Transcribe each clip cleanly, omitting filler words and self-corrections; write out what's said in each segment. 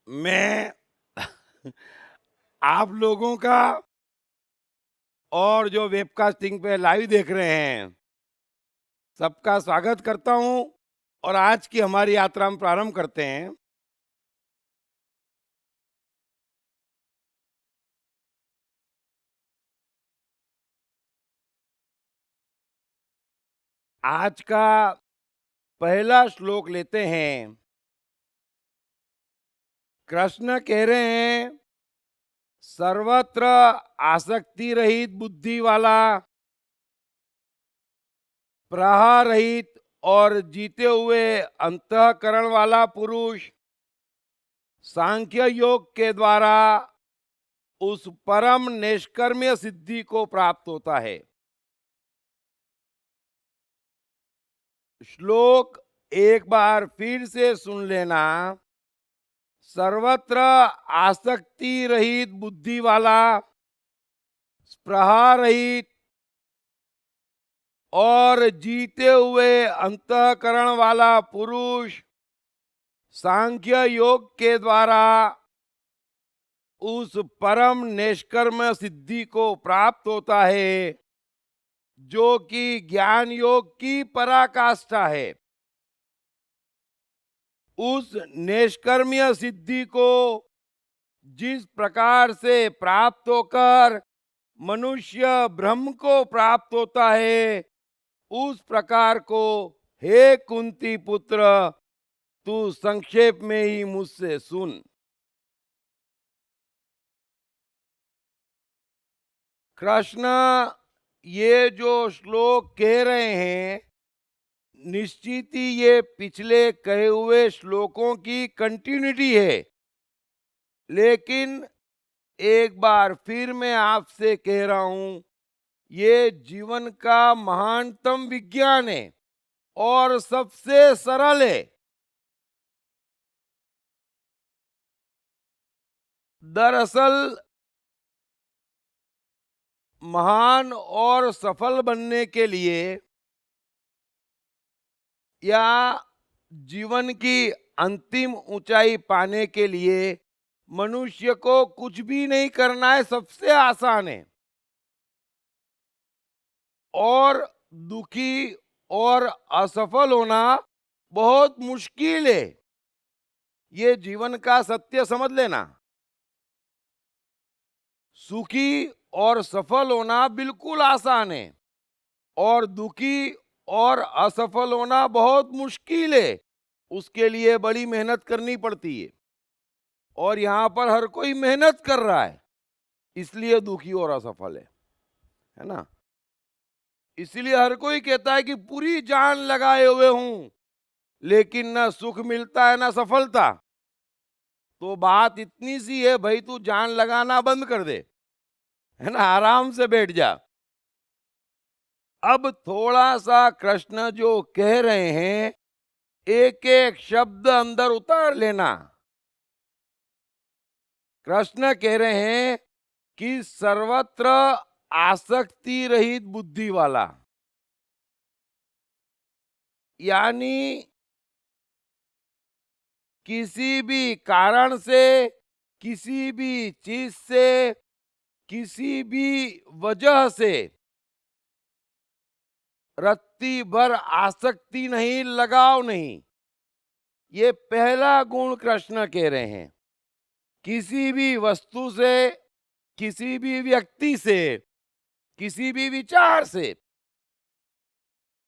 मैं आप लोगों का और जो वेबकास्टिंग पे लाइव देख रहे हैं सबका स्वागत करता हूं और आज की हमारी यात्रा हम प्रारंभ करते हैं। आज का पहला श्लोक लेते हैं। कृष्ण कह रहे हैं, सर्वत्र आसक्ति रहित बुद्धि वाला, प्रहार रहित और जीते हुए अंतःकरण वाला पुरुष सांख्य योग के द्वारा उस परम निष्कर्म्य सिद्धि को प्राप्त होता है। श्लोक एक बार फिर से सुन लेना। सर्वत्र आसक्ति रहित बुद्धि वाला, स्पृहा रहित और जीते हुए अंतःकरण वाला पुरुष सांख्य योग के द्वारा उस परम निष्कर्म सिद्धि को प्राप्त होता है जो कि ज्ञान योग की पराकाष्ठा है। उस निष्कर्म्य सिद्धि को जिस प्रकार से प्राप्त होकर मनुष्य ब्रह्म को प्राप्त होता है, उस प्रकार को हे कुंती पुत्र तू संक्षेप में ही मुझसे सुन। कृष्ण ये जो श्लोक कह रहे हैं, निश्चित ही ये पिछले कहे हुए श्लोकों की कंटिन्यूटी है, लेकिन एक बार फिर मैं आपसे कह रहा हूं, ये जीवन का महानतम विज्ञान है और सबसे सरल है। दरअसल महान और सफल बनने के लिए या जीवन की अंतिम ऊंचाई पाने के लिए मनुष्य को कुछ भी नहीं करना है, सबसे आसान है। और दुखी और असफल होना बहुत मुश्किल है। ये जीवन का सत्य समझ लेना। सुखी और सफल होना बिल्कुल आसान है और दुखी और असफल होना बहुत मुश्किल है। उसके लिए बड़ी मेहनत करनी पड़ती है और यहाँ पर हर कोई मेहनत कर रहा है, इसलिए दुखी और असफल है ना। इसलिए हर कोई कहता है कि पूरी जान लगाए हुए हूं, लेकिन ना सुख मिलता है ना सफलता। तो बात इतनी सी है, भाई तू जान लगाना बंद कर दे, है ना, आराम से बैठ जा। अब थोड़ा सा कृष्ण जो कह रहे हैं, एक एक शब्द अंदर उतार लेना। कृष्ण कह रहे हैं कि सर्वत्र आसक्ति रहित बुद्धि वाला, यानी किसी भी कारण से, किसी भी चीज से, किसी भी वजह से रत्ती भर आसक्ति नहीं, लगाव नहीं। ये पहला गुण कृष्ण कह रहे हैं। किसी भी वस्तु से, किसी भी व्यक्ति से, किसी भी विचार से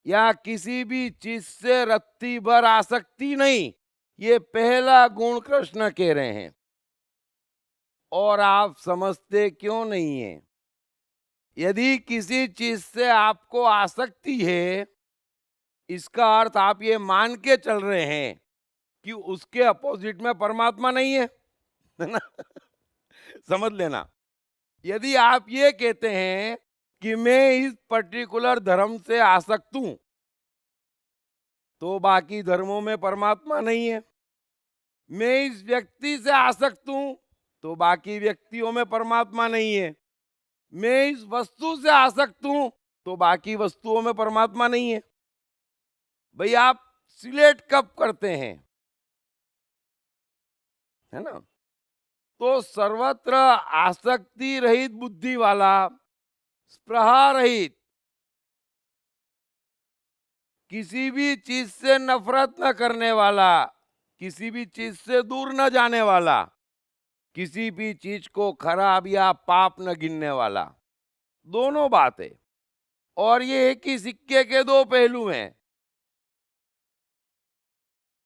या किसी भी चीज से रत्ती भर आसक्ति नहीं, ये पहला गुण कृष्ण कह रहे हैं। और आप समझते क्यों नहीं है? यदि किसी चीज से आपको आसक्ति है, इसका अर्थ आप ये मान के चल रहे हैं कि उसके अपोजिट में परमात्मा नहीं है ना। समझ लेना। यदि आप ये कहते हैं कि मैं इस पर्टिकुलर धर्म से आसक्त हूं, तो बाकी धर्मों में परमात्मा नहीं है। मैं इस व्यक्ति से आसक्त हूं, तो बाकी व्यक्तियों में परमात्मा नहीं है। मैं इस वस्तु से आसक्त हूं, तो बाकी वस्तुओं में परमात्मा नहीं है। भाई आप सिलेक्ट कब करते हैं, है ना? तो सर्वत्र आसक्ति रहित बुद्धि वाला, स्पृहा रहित, किसी भी चीज से नफरत न करने वाला, किसी भी चीज से दूर न जाने वाला, किसी भी चीज को खराब या पाप न गिनने वाला, दोनों बातें। और ये एक ही सिक्के के दो पहलू हैं।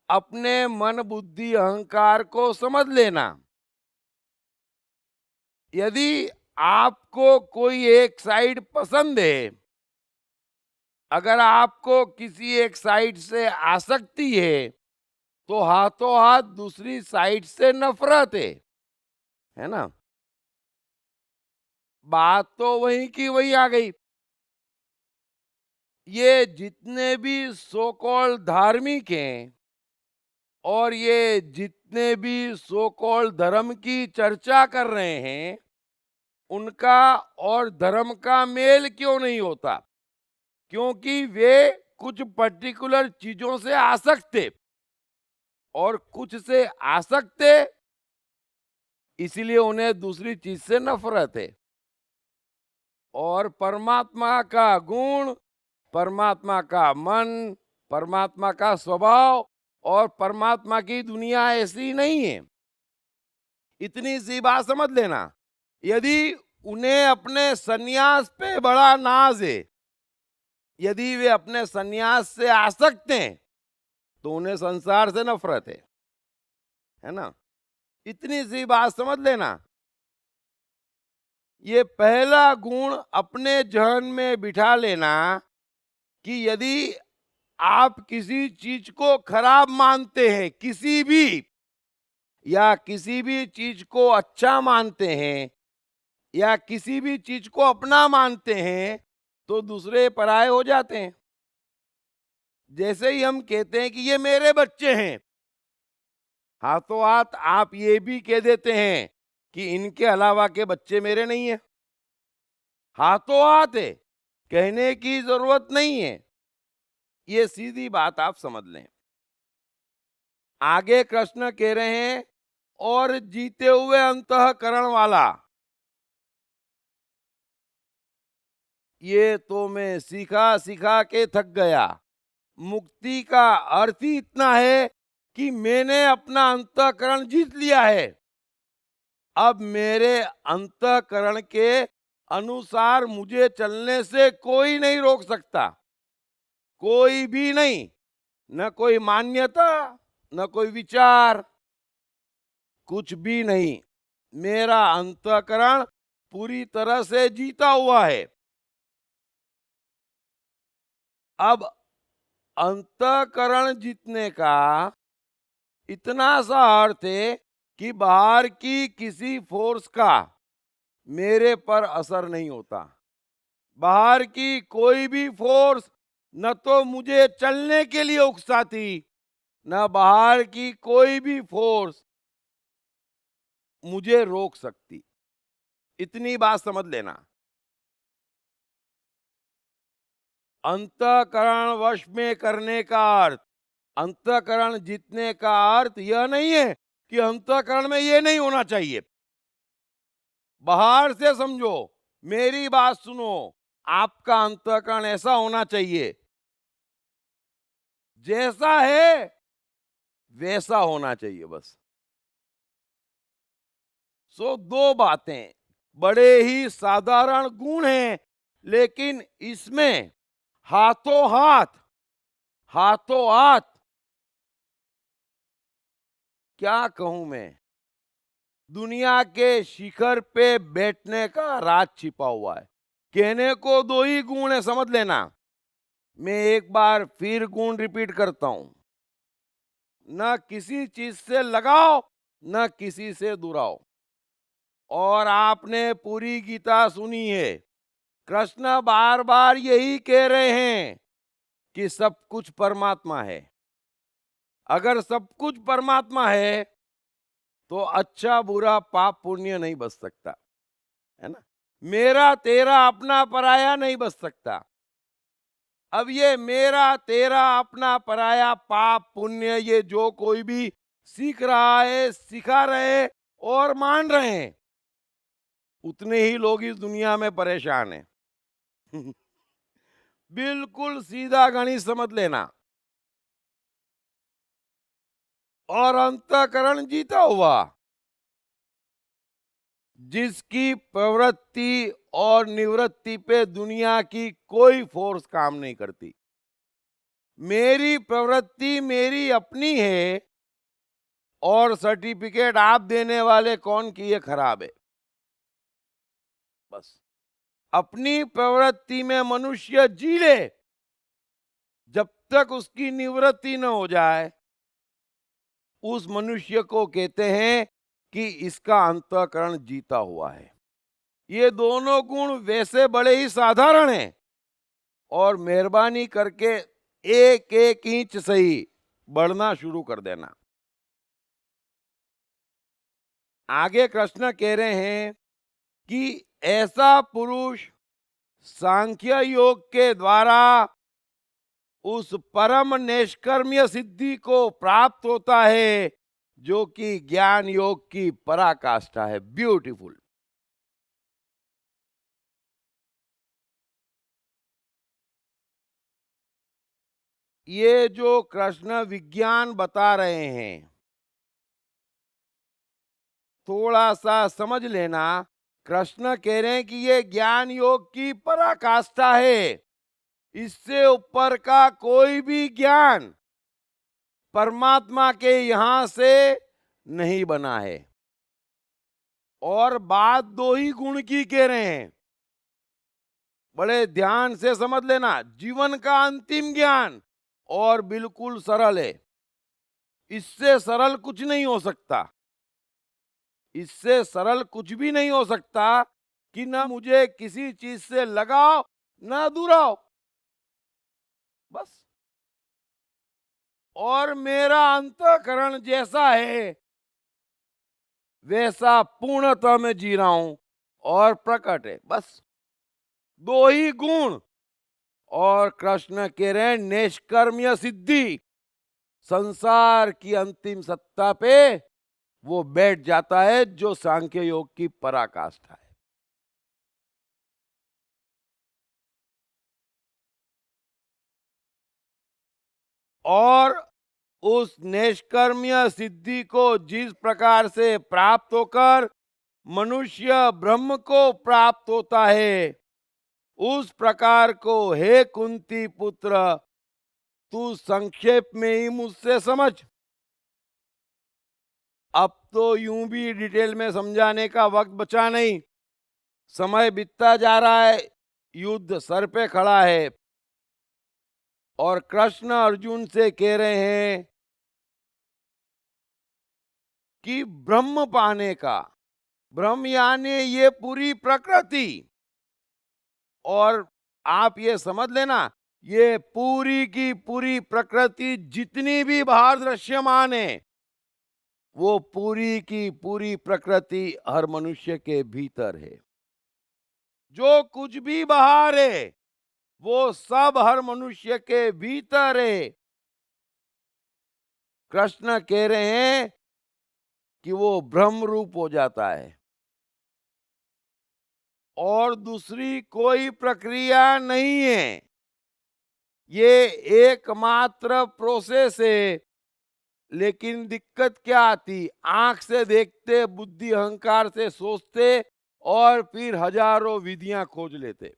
अपने मन बुद्धि अहंकार को समझ लेना। यदि आपको कोई एक साइड पसंद है, अगर आपको किसी एक साइड से आसक्ति है, तो हाथों हाथ दूसरी साइड से नफरत है ना। बात तो वही की वही आ गई। ये जितने भी सो कॉल्ड धार्मिक हैं और ये जितने भी सो कॉल्ड धर्म की चर्चा कर रहे हैं, उनका और धर्म का मेल क्यों नहीं होता? क्योंकि वे कुछ पर्टिकुलर चीजों से आसक्त थे और कुछ से आसक्त थे, इसीलिए उन्हें दूसरी चीज से नफरत है। और परमात्मा का गुण, परमात्मा का मन, परमात्मा का स्वभाव और परमात्मा की दुनिया ऐसी नहीं है। इतनी सी बात समझ लेना। यदि उन्हें अपने सन्यास पे बड़ा नाज है, यदि वे अपने सन्यास से आसक्त हैं, तो उन्हें संसार से नफरत है ना। इतनी सी बात समझ लेना। ये पहला गुण अपने जहन में बिठा लेना कि यदि आप किसी चीज को खराब मानते हैं, किसी भी, या किसी भी चीज को अच्छा मानते हैं, या किसी भी चीज को अपना मानते हैं, तो दूसरे पराये हो जाते हैं। जैसे ही हम कहते हैं कि ये मेरे बच्चे हैं, हाथों हाथ आप ये भी कह देते हैं कि इनके अलावा के बच्चे मेरे नहीं है। हाथों हाथ है, कहने की जरूरत नहीं है। ये सीधी बात आप समझ लें। आगे कृष्ण कह रहे हैं, और जीते हुए अंतःकरण वाला, ये तो मैं सीखा सीखा के थक गया। मुक्ति का अर्थ ही इतना है कि मैंने अपना अंतःकरण जीत लिया है। अब मेरे अंतःकरण के अनुसार मुझे चलने से कोई नहीं रोक सकता, कोई भी नहीं। न कोई मान्यता, न कोई विचार, कुछ भी नहीं। मेरा अंतःकरण पूरी तरह से जीता हुआ है। अब अंतःकरण जीतने का इतना सा अर्थ है कि बाहर की किसी फोर्स का मेरे पर असर नहीं होता। बाहर की कोई भी फोर्स न तो मुझे चलने के लिए उकसाती, न बाहर की कोई भी फोर्स मुझे रोक सकती। इतनी बात समझ लेना। अंतःकरण वश में करने का अर्थ, अंतःकरण जीतने का अर्थ यह नहीं है कि अंतःकरण में यह नहीं होना चाहिए। बाहर से समझो, मेरी बात सुनो, आपका अंतःकरण ऐसा होना चाहिए, जैसा है वैसा होना चाहिए बस। सो दो बातें बड़े ही साधारण गुण हैं, लेकिन इसमें हाथों हाथ, हाथों हाथ, क्या कहूं मैं, दुनिया के शिखर पे बैठने का राज छिपा हुआ है। कहने को दो ही गुण है, समझ लेना। मैं एक बार फिर गुण रिपीट करता हूं। न किसी चीज से लगाओ, न किसी से दुराओ। और आपने पूरी गीता सुनी है, कृष्ण बार बार यही कह रहे हैं कि सब कुछ परमात्मा है। अगर सब कुछ परमात्मा है, तो अच्छा बुरा पाप पुण्य नहीं बच सकता, है ना। मेरा तेरा अपना पराया नहीं बच सकता। अब ये मेरा तेरा अपना पराया पाप पुण्य, ये जो कोई भी सीख रहा है, सिखा रहे, और मान रहे हैं, उतने ही लोग इस दुनिया में परेशान हैं। बिल्कुल सीधा गणित समझ लेना। और अंतःकरण जीता हुआ, जिसकी प्रवृत्ति और निवृत्ति पे दुनिया की कोई फोर्स काम नहीं करती। मेरी प्रवृत्ति मेरी अपनी है, और सर्टिफिकेट आप देने वाले कौन कि ये खराब है। बस अपनी प्रवृत्ति में मनुष्य जी ले, जब तक उसकी निवृत्ति न हो जाए, उस मनुष्य को कहते हैं कि इसका अंतःकरण जीता हुआ है। ये दोनों गुण वैसे बड़े ही साधारण हैं, और मेहरबानी करके एक एक इंच सही बढ़ना शुरू कर देना। आगे कृष्ण कह रहे हैं कि ऐसा पुरुष सांख्य योग के द्वारा उस परम निष्कर्म्य सिद्धि को प्राप्त होता है, जो कि ज्ञान योग की पराकाष्ठा है। ब्यूटीफुल। ये जो कृष्ण विज्ञान बता रहे हैं, थोड़ा सा समझ लेना। कृष्ण कह रहे हैं कि ये ज्ञान योग की पराकाष्ठा है। इससे ऊपर का कोई भी ज्ञान परमात्मा के यहां से नहीं बना है। और बात दो ही गुण की कह रहे हैं, बड़े ध्यान से समझ लेना। जीवन का अंतिम ज्ञान और बिल्कुल सरल है। इससे सरल कुछ नहीं हो सकता। इससे सरल कुछ भी नहीं हो सकता कि ना मुझे किसी चीज से लगाओ ना दूराओ, बस। और मेरा अंतःकरण जैसा है वैसा पूर्णतः मैं जी रहा हूं और प्रकट है, बस। दो ही गुण। और कृष्ण कह रहे हैं निष्कर्म्य सिद्धि, संसार की अंतिम सत्ता पे वो बैठ जाता है, जो सांख्य योग की पराकाष्ठा है। और उस निष्कर्म्य सिद्धि को जिस प्रकार से प्राप्त होकर मनुष्य ब्रह्म को प्राप्त होता है, उस प्रकार को हे कुंती पुत्र तू संक्षेप में ही मुझसे समझ। अब तो यूं भी डिटेल में समझाने का वक्त बचा नहीं। समय बीतता जा रहा है, युद्ध सर पे खड़ा है, और कृष्ण अर्जुन से कह रहे हैं कि ब्रह्म पाने का, ब्रह्म यानी ये पूरी प्रकृति। और आप ये समझ लेना, ये पूरी की पूरी प्रकृति जितनी भी बाहर दृश्यमान है, वो पूरी की पूरी प्रकृति हर मनुष्य के भीतर है। जो कुछ भी बाहर है वो सब हर मनुष्य के भीतर है। कृष्ण कह रहे हैं कि वो ब्रह्म रूप हो जाता है, और दूसरी कोई प्रक्रिया नहीं है। ये एकमात्र प्रोसेस है। लेकिन दिक्कत क्या आती, आंख से देखते, बुद्धि अहंकार से सोचते, और फिर हजारों विधियां खोज लेते।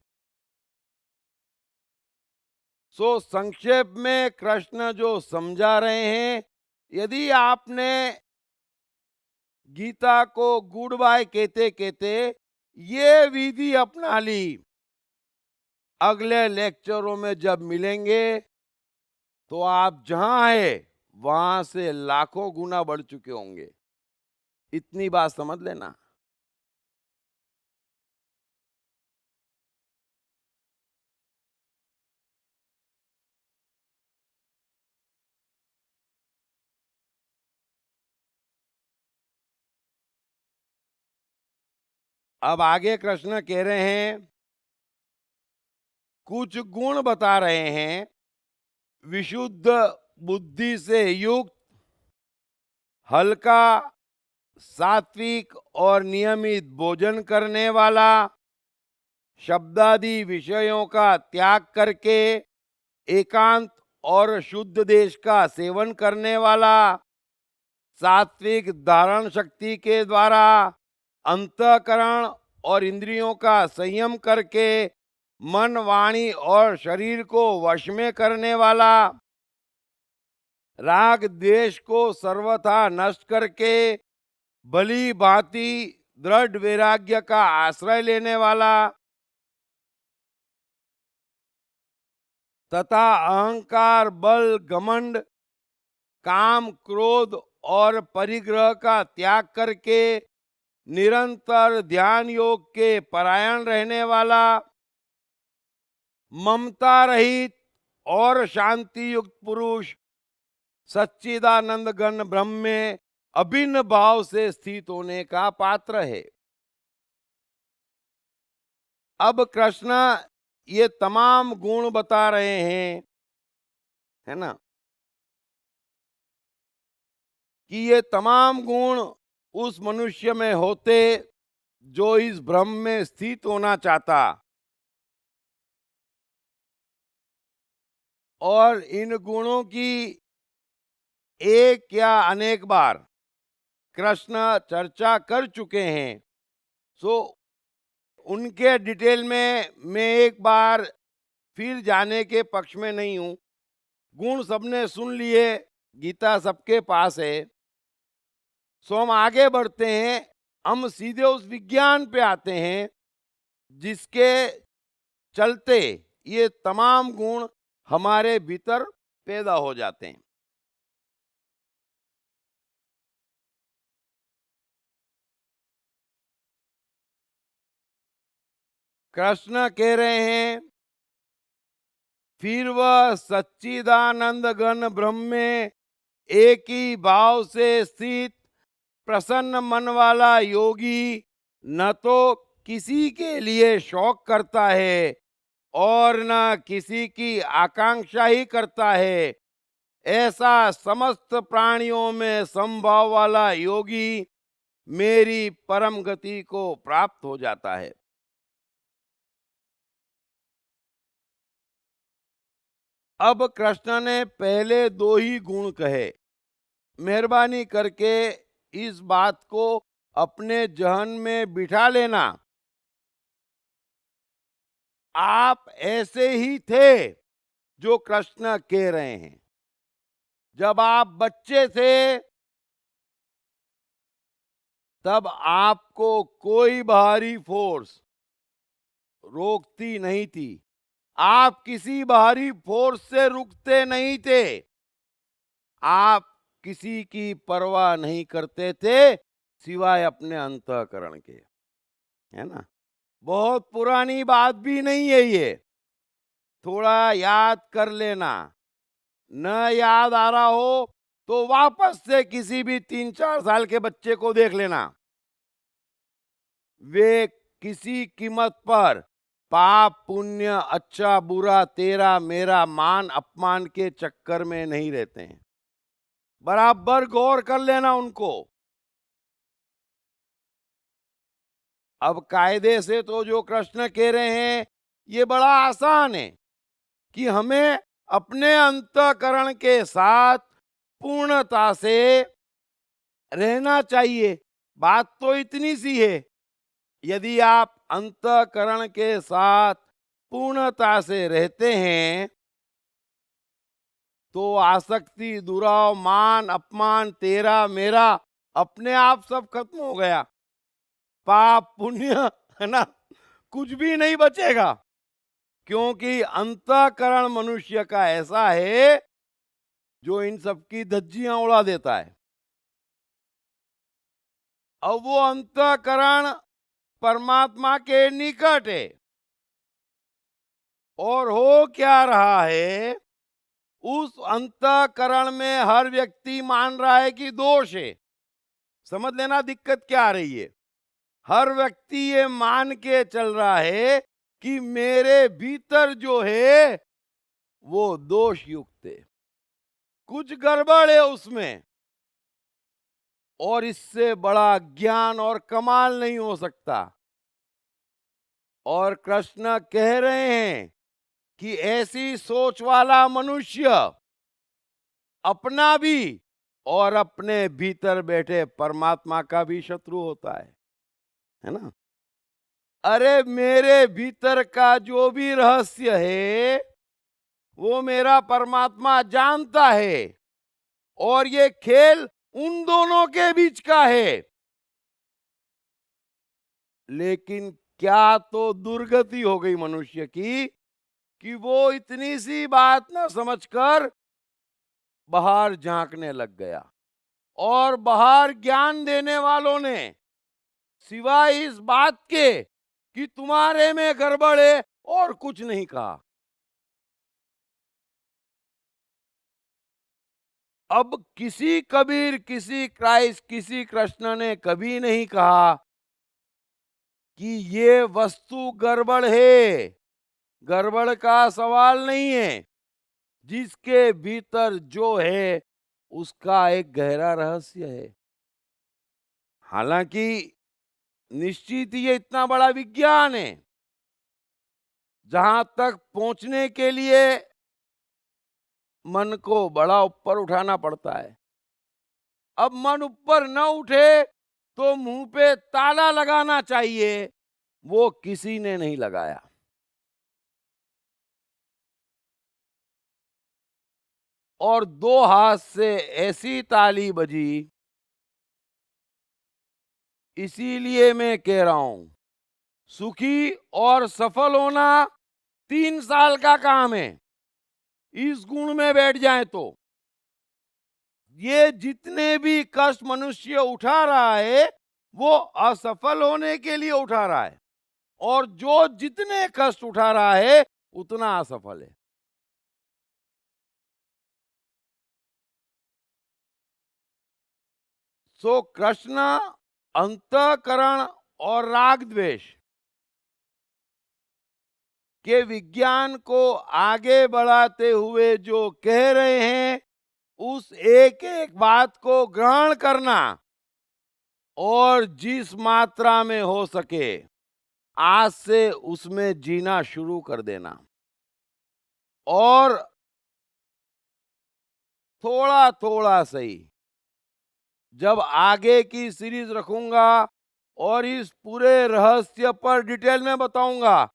सो संक्षेप में कृष्ण जो समझा रहे हैं, यदि आपने गीता को गुड बाय कहते कहते ये विधि अपना ली, अगले लेक्चरों में जब मिलेंगे तो आप जहां है वहां से लाखों गुना बढ़ चुके होंगे। इतनी बात समझ लेना। अब आगे कृष्ण कह रहे हैं, कुछ गुण बता रहे हैं। विशुद्ध बुद्धि से युक्त, हल्का, सात्विक और नियमित भोजन करने वाला, शब्दादि विषयों का त्याग करके एकांत और शुद्ध देश का सेवन करने वाला, सात्विक धारण शक्ति के द्वारा अंतःकरण और इंद्रियों का संयम करके मन, वाणी और शरीर को वश में करने वाला, राग द्वेष को सर्वथा नष्ट करके भली भांति दृढ़ वैराग्य का आश्रय लेने वाला तथा अहंकार, बल, घमंड, काम, क्रोध और परिग्रह का त्याग करके निरंतर ध्यान योग के परायण रहने वाला, ममता रहित और शांति युक्त पुरुष सच्चिदानंद घन ब्रह्म में अभिन्न भाव से स्थित होने का पात्र है। अब कृष्ण ये तमाम गुण बता रहे हैं, है ना, कि ये तमाम गुण उस मनुष्य में होते जो इस ब्रह्म में स्थित होना चाहता, और इन गुणों की एक या अनेक बार कृष्ण चर्चा कर चुके हैं। सो उनके डिटेल में मैं एक बार फिर जाने के पक्ष में नहीं हूं। गुण सबने सुन लिए, गीता सबके पास है। सो हम आगे बढ़ते हैं, हम सीधे उस विज्ञान पे आते हैं जिसके चलते ये तमाम गुण हमारे भीतर पैदा हो जाते हैं। कृष्ण कह रहे हैं, फिर वह सच्चिदानंद घन ब्रह्म में एक ही भाव से स्थित प्रसन्न मन वाला योगी न तो किसी के लिए शौक करता है और न किसी की आकांक्षा ही करता है, ऐसा समस्त प्राणियों में समभाव वाला योगी मेरी परम गति को प्राप्त हो जाता है। अब कृष्ण ने पहले दो ही गुण कहे। मेहरबानी करके इस बात को अपने जहन में बिठा लेना। आप ऐसे ही थे जो कृष्ण कह रहे हैं। जब आप बच्चे थे तब आपको कोई बाहरी फोर्स रोकती नहीं थी, आप किसी बाहरी फोर्स से रुकते नहीं थे, आप किसी की परवाह नहीं करते थे सिवाय अपने अंतःकरण के, है ना। बहुत पुरानी बात भी नहीं है ये, थोड़ा याद कर लेना। न याद आ रहा हो तो वापस से किसी भी 3-4 साल के बच्चे को देख लेना। वे किसी कीमत पर पाप पुण्य, अच्छा बुरा, तेरा मेरा, मान अपमान के चक्कर में नहीं रहते हैं। बराबर गौर कर लेना उनको। अब कायदे से तो जो कृष्ण कह रहे हैं ये बड़ा आसान है कि हमें अपने अंतःकरण के साथ पूर्णता से रहना चाहिए। बात तो इतनी सी है, यदि आप अंतःकरण के साथ पूर्णता से रहते हैं तो आसक्ति, दुराव, मान अपमान, तेरा मेरा अपने आप सब खत्म हो गया। पाप पुण्य, है ना, कुछ भी नहीं बचेगा, क्योंकि अंतःकरण मनुष्य का ऐसा है जो इन सब की धज्जियां उड़ा देता है। अब वो अंतःकरण परमात्मा के निकट है, और हो क्या रहा है, उस अंतःकरण में हर व्यक्ति मान रहा है कि दोष है। समझ लेना दिक्कत क्या आ रही है। हर व्यक्ति ये मान के चल रहा है कि मेरे भीतर जो है वो दोष युक्त है, कुछ गड़बड़ है उसमें। और इससे बड़ा ज्ञान और कमाल नहीं हो सकता। और कृष्ण कह रहे हैं कि ऐसी सोच वाला मनुष्य अपना भी और अपने भीतर बैठे परमात्मा का भी शत्रु होता है ना। अरे मेरे भीतर का जो भी रहस्य है वो मेरा परमात्मा जानता है, और ये खेल उन दोनों के बीच का है। लेकिन क्या तो दुर्गति हो गई मनुष्य की कि वो इतनी सी बात न समझकर बाहर झांकने लग गया, और बाहर ज्ञान देने वालों ने सिवाय इस बात के कि तुम्हारे में गड़बड़ है और कुछ नहीं कहा। अब किसी कबीर, किसी क्राइस्ट, किसी कृष्ण ने कभी नहीं कहा कि ये वस्तु गड़बड़ है। गड़बड़ का सवाल नहीं है। जिसके भीतर जो है उसका एक गहरा रहस्य है। हालांकि निश्चित ही ये इतना बड़ा विज्ञान है, जहां तक पहुंचने के लिए मन को बड़ा ऊपर उठाना पड़ता है। अब मन ऊपर न उठे तो मुंह पे ताला लगाना चाहिए, वो किसी ने नहीं लगाया। और दो हाथ से ऐसी ताली बजी, इसीलिए मैं कह रहा हूं सुखी और सफल होना 3 साल का काम है। इस गुण में बैठ जाए तो ये जितने भी कष्ट मनुष्य उठा रहा है वो असफल होने के लिए उठा रहा है, और जो जितने कष्ट उठा रहा है उतना असफल है। सो कृष्ण अंतःकरण और राग द्वेष के विज्ञान को आगे बढ़ाते हुए जो कह रहे हैं उस एक एक बात को ग्रहण करना, और जिस मात्रा में हो सके आज से उसमें जीना शुरू कर देना। और थोड़ा थोड़ा सही, जब आगे की सीरीज रखूंगा और इस पूरे रहस्य पर डिटेल में बताऊंगा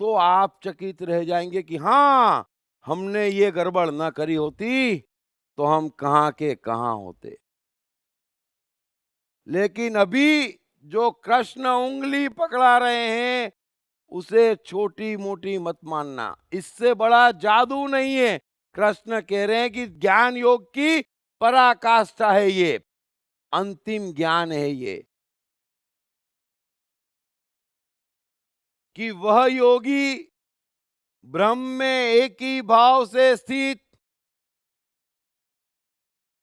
तो आप चकित रह जाएंगे कि हाँ, हमने ये गड़बड़ ना करी होती तो हम कहां के कहां होते। लेकिन अभी जो कृष्ण उंगली पकड़ा रहे हैं उसे छोटी मोटी मत मानना, इससे बड़ा जादू नहीं है। कृष्ण कह रहे हैं कि ज्ञान योग की पराकाष्ठा है, ये अंतिम ज्ञान है ये, कि वह योगी ब्रह्म में एक ही भाव से स्थित,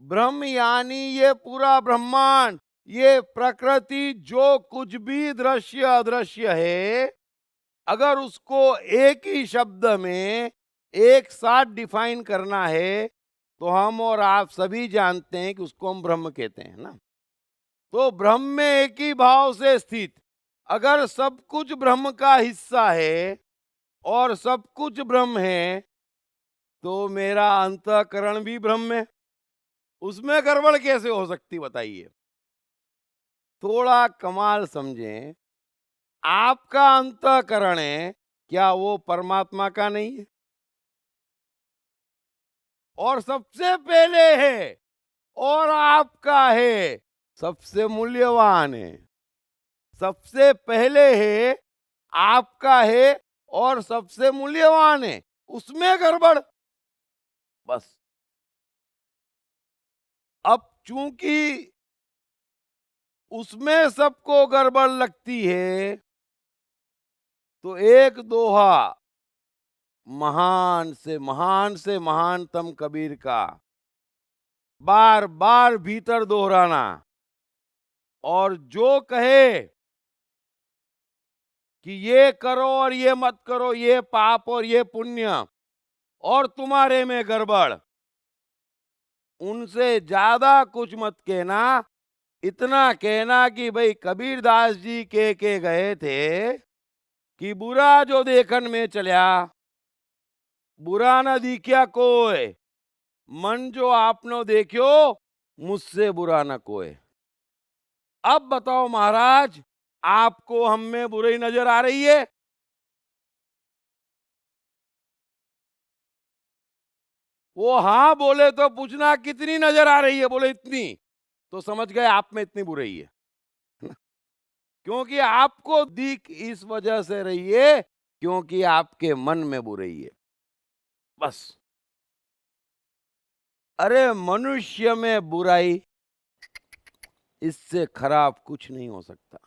ब्रह्म यानी ये पूरा ब्रह्मांड, ये प्रकृति, जो कुछ भी दृश्य अदृश्य है, अगर उसको एक ही शब्द में एक साथ डिफाइन करना है तो हम और आप सभी जानते हैं कि उसको हम ब्रह्म कहते हैं ना। तो ब्रह्म में एक ही भाव से स्थित, अगर सब कुछ ब्रह्म का हिस्सा है और सब कुछ ब्रह्म है तो मेरा अंतःकरण भी ब्रह्म है, उसमें गड़बड़ कैसे हो सकती बताइए। थोड़ा कमाल समझें, आपका अंतःकरण है, क्या वो परमात्मा का नहीं है? और सबसे पहले है, और आपका है, सबसे मूल्यवान है। सबसे पहले है, आपका है, और सबसे मूल्यवान है, उसमें गड़बड़। बस अब चूंकि उसमें सबको गड़बड़ लगती है तो एक दोहा महान से महानतम कबीर का बार बार भीतर दोहराना, और जो कहे कि ये करो और ये मत करो, ये पाप और ये पुण्य, और तुम्हारे में गड़बड़, उनसे ज्यादा कुछ मत कहना इतना कहना कि भाई कबीरदास जी के गए थे कि बुरा जो देखन में चलिया, बुरा न दिख्या कोय, मन जो आपनो देखियो, मुझसे बुरा न कोय। अब बताओ महाराज, आपको हम में बुराई नजर आ रही है? वो हाँ बोले तो पूछना कितनी नजर आ रही है, बोले इतनी, तो समझ गए आप में इतनी बुराई है। क्योंकि आपको दिख इस वजह से रही है क्योंकि आपके मन में बुराई है, बस। अरे मनुष्य में बुराई, इससे खराब कुछ नहीं हो सकता।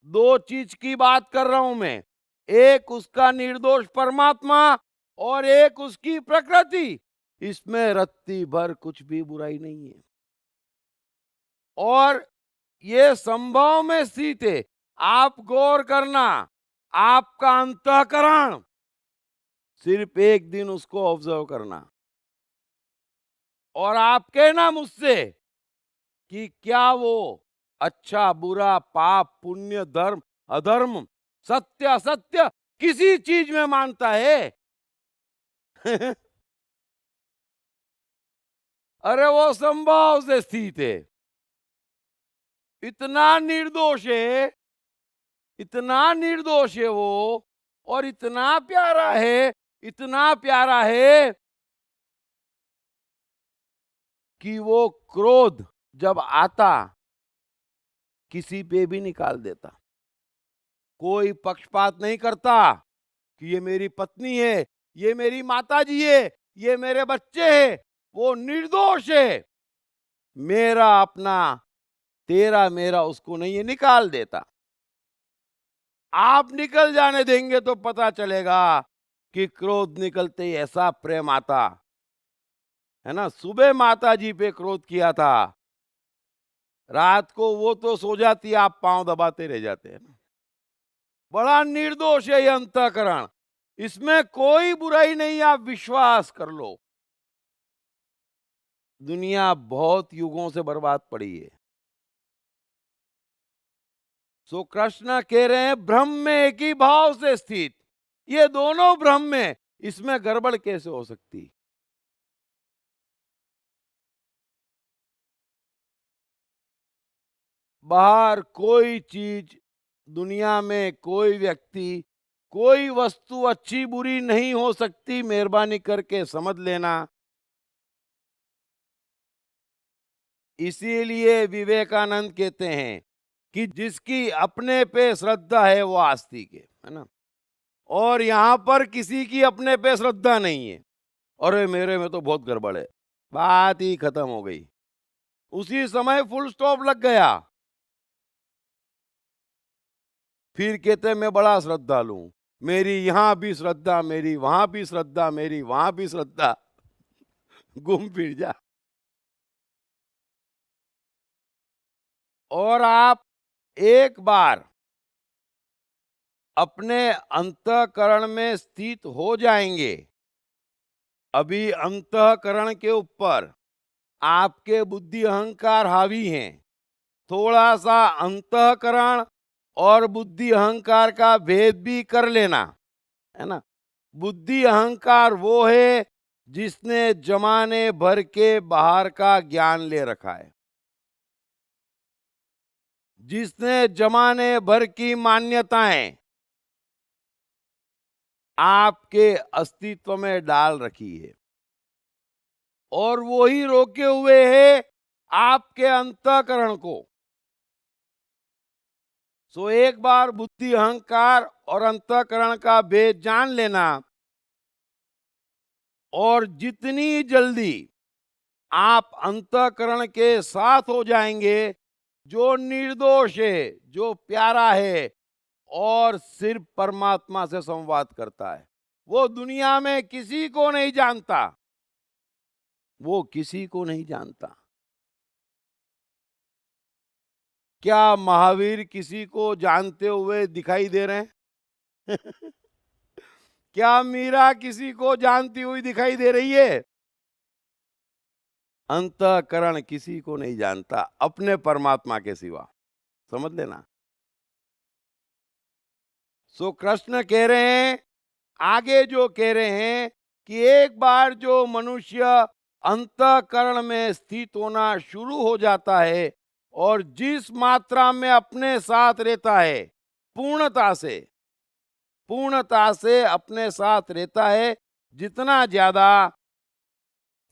दो चीज की बात कर रहा हूं मैं, एक उसका निर्दोष परमात्मा और एक उसकी प्रकृति, इसमें रत्ती भर कुछ भी बुराई नहीं है। और ये संभव में स्थित है। आप गौर करना, आपका अंतःकरण, सिर्फ एक दिन उसको ऑब्जर्व करना और आप कहना मुझसे कि क्या वो अच्छा बुरा पाप पुण्य धर्म अधर्म सत्य असत्य किसी चीज में मानता है? अरे वो संभव से स्थित है, इतना निर्दोष है, इतना निर्दोष है वो, और इतना प्यारा है, इतना प्यारा है कि वो क्रोध जब आता किसी पे भी निकाल देता। कोई पक्षपात नहीं करता कि ये मेरी पत्नी है, ये मेरी माताजी है, ये मेरे बच्चे हैं। वो निर्दोष है, मेरा अपना तेरा मेरा उसको नहीं है, निकाल देता। आप निकल जाने देंगे तो पता चलेगा कि क्रोध निकलते ही ऐसा प्रेम आता है ना। सुबह माता जी पे क्रोध किया था, रात को वो तो सो जाती, आप पांव दबाते रह जाते हैं ना। बड़ा निर्दोष है ये अंतःकरण, इसमें कोई बुराई नहीं, आप विश्वास कर लो। दुनिया बहुत युगों से बर्बाद पड़ी है। सो कृष्ण कह रहे हैं ब्रह्म में एक ही भाव से स्थित, ये दोनों ब्रह्म में, इसमें गड़बड़ कैसे हो सकती? बाहर कोई चीज, दुनिया में कोई व्यक्ति, कोई वस्तु अच्छी बुरी नहीं हो सकती, मेहरबानी करके समझ लेना। इसीलिए विवेकानंद कहते हैं कि जिसकी अपने पे श्रद्धा है वो आस्तिक है ना। और यहां पर किसी की अपने पे श्रद्धा नहीं है, अरे मेरे में तो बहुत गड़बड़ है, बात ही खत्म हो गई, उसी समय फुल स्टॉप लग गया। फिर कहते मैं बड़ा श्रद्धालु हूं, मेरी यहां भी श्रद्धा, मेरी वहां भी श्रद्धा, मेरी वहां भी श्रद्धा। घूम फिर जा। और आप एक बार अपने अंतःकरण में स्थित हो जाएंगे, अभी अंतःकरण के ऊपर आपके बुद्धि अहंकार हावी हैं, थोड़ा सा अंतःकरण और बुद्धि अहंकार का भेद भी कर लेना, है ना। बुद्धि अहंकार वो है जिसने जमाने भर के बाहर का ज्ञान ले रखा है, जिसने जमाने भर की मान्यताएं आपके अस्तित्व में डाल रखी है, और वो ही रोके हुए है आपके अंतःकरण को। सो एक बार बुद्धि अहंकार और अंतःकरण का भेद जान लेना, और जितनी जल्दी आप अंतःकरण के साथ हो जाएंगे, जो निर्दोष है, जो प्यारा है और सिर्फ परमात्मा से संवाद करता है, वो दुनिया में किसी को नहीं जानता, वो किसी को नहीं जानता। क्या महावीर किसी को जानते हुए दिखाई दे रहे हैं? क्या मीरा किसी को जानती हुई दिखाई दे रही है? अंतःकरण किसी को नहीं जानता अपने परमात्मा के सिवा। समझ लेना। सो कृष्ण कह रहे हैं, आगे जो कह रहे हैं कि एक बार जो मनुष्य अंतःकरण में स्थित होना शुरू हो जाता है और जिस मात्रा में अपने साथ रहता है, पूर्णता से अपने साथ रहता है, जितना ज्यादा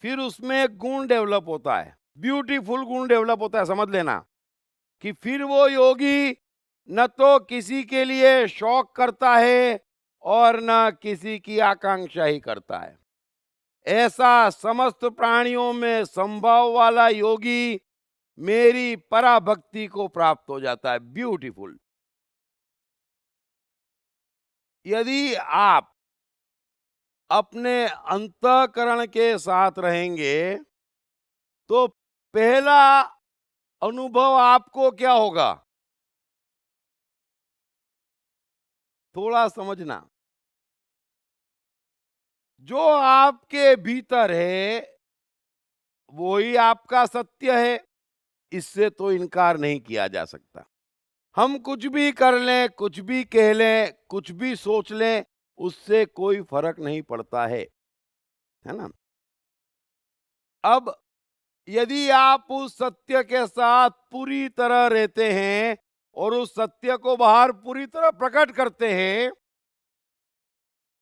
फिर उसमें गुण डेवलप होता है, ब्यूटीफुल गुण डेवलप होता है। समझ लेना कि फिर वो योगी न तो किसी के लिए शौक करता है और न किसी की आकांक्षा ही करता है। ऐसा समस्त प्राणियों में संभव वाला योगी मेरी पराभक्ति को प्राप्त हो जाता है। ब्यूटीफुल। यदि आप अपने अंतःकरण के साथ रहेंगे तो पहला अनुभव आपको क्या होगा, थोड़ा समझना। जो आपके भीतर है वही आपका सत्य है, इससे तो इनकार नहीं किया जा सकता। हम कुछ भी कर लें, कुछ भी कह लें, कुछ भी सोच लें, उससे कोई फर्क नहीं पड़ता है ना। अब यदि आप उस सत्य के साथ पूरी तरह रहते हैं और उस सत्य को बाहर पूरी तरह प्रकट करते हैं,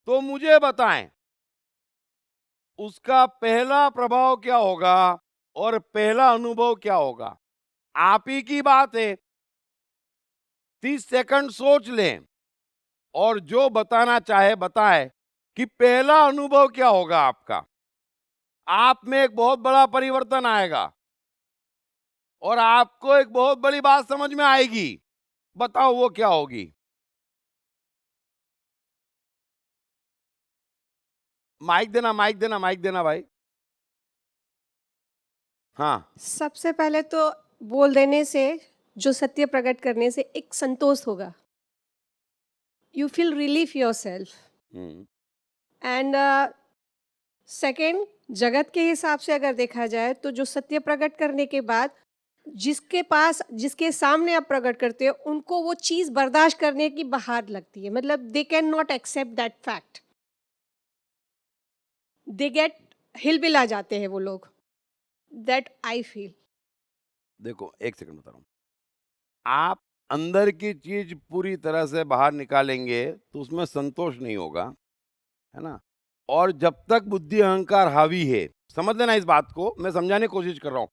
तो मुझे बताएं उसका पहला प्रभाव क्या होगा और पहला अनुभव क्या होगा। आप ही की बात है, 30 सेकंड सोच लें और जो बताना चाहे बताएं कि पहला अनुभव क्या होगा आपका। आप में एक बहुत बड़ा परिवर्तन आएगा और आपको एक बहुत बड़ी बात समझ में आएगी। बताओ वो क्या होगी। माइक देना भाई। हाँ, सबसे पहले तो बोल देने से, जो सत्य प्रकट करने से एक संतोष होगा। You feel relief your self. And second, जगत के हिसाब से अगर देखा जाए तो जो सत्य प्रकट करने के बाद जिसके सामने आप प्रकट करते हो उनको वो चीज बर्दाश्त करने की बाहर लगती है। मतलब they can not accept that fact, they get हिलबिल आ जाते हैं वो लोग। That I feel. देखो एक सेकंड बता रहा हूं। आप अंदर की चीज पूरी तरह से बाहर निकालेंगे तो उसमें संतोष नहीं होगा, है ना। और जब तक बुद्धि अहंकार हावी है, समझ लेना इस बात को, मैं समझाने की कोशिश कर रहा हूं।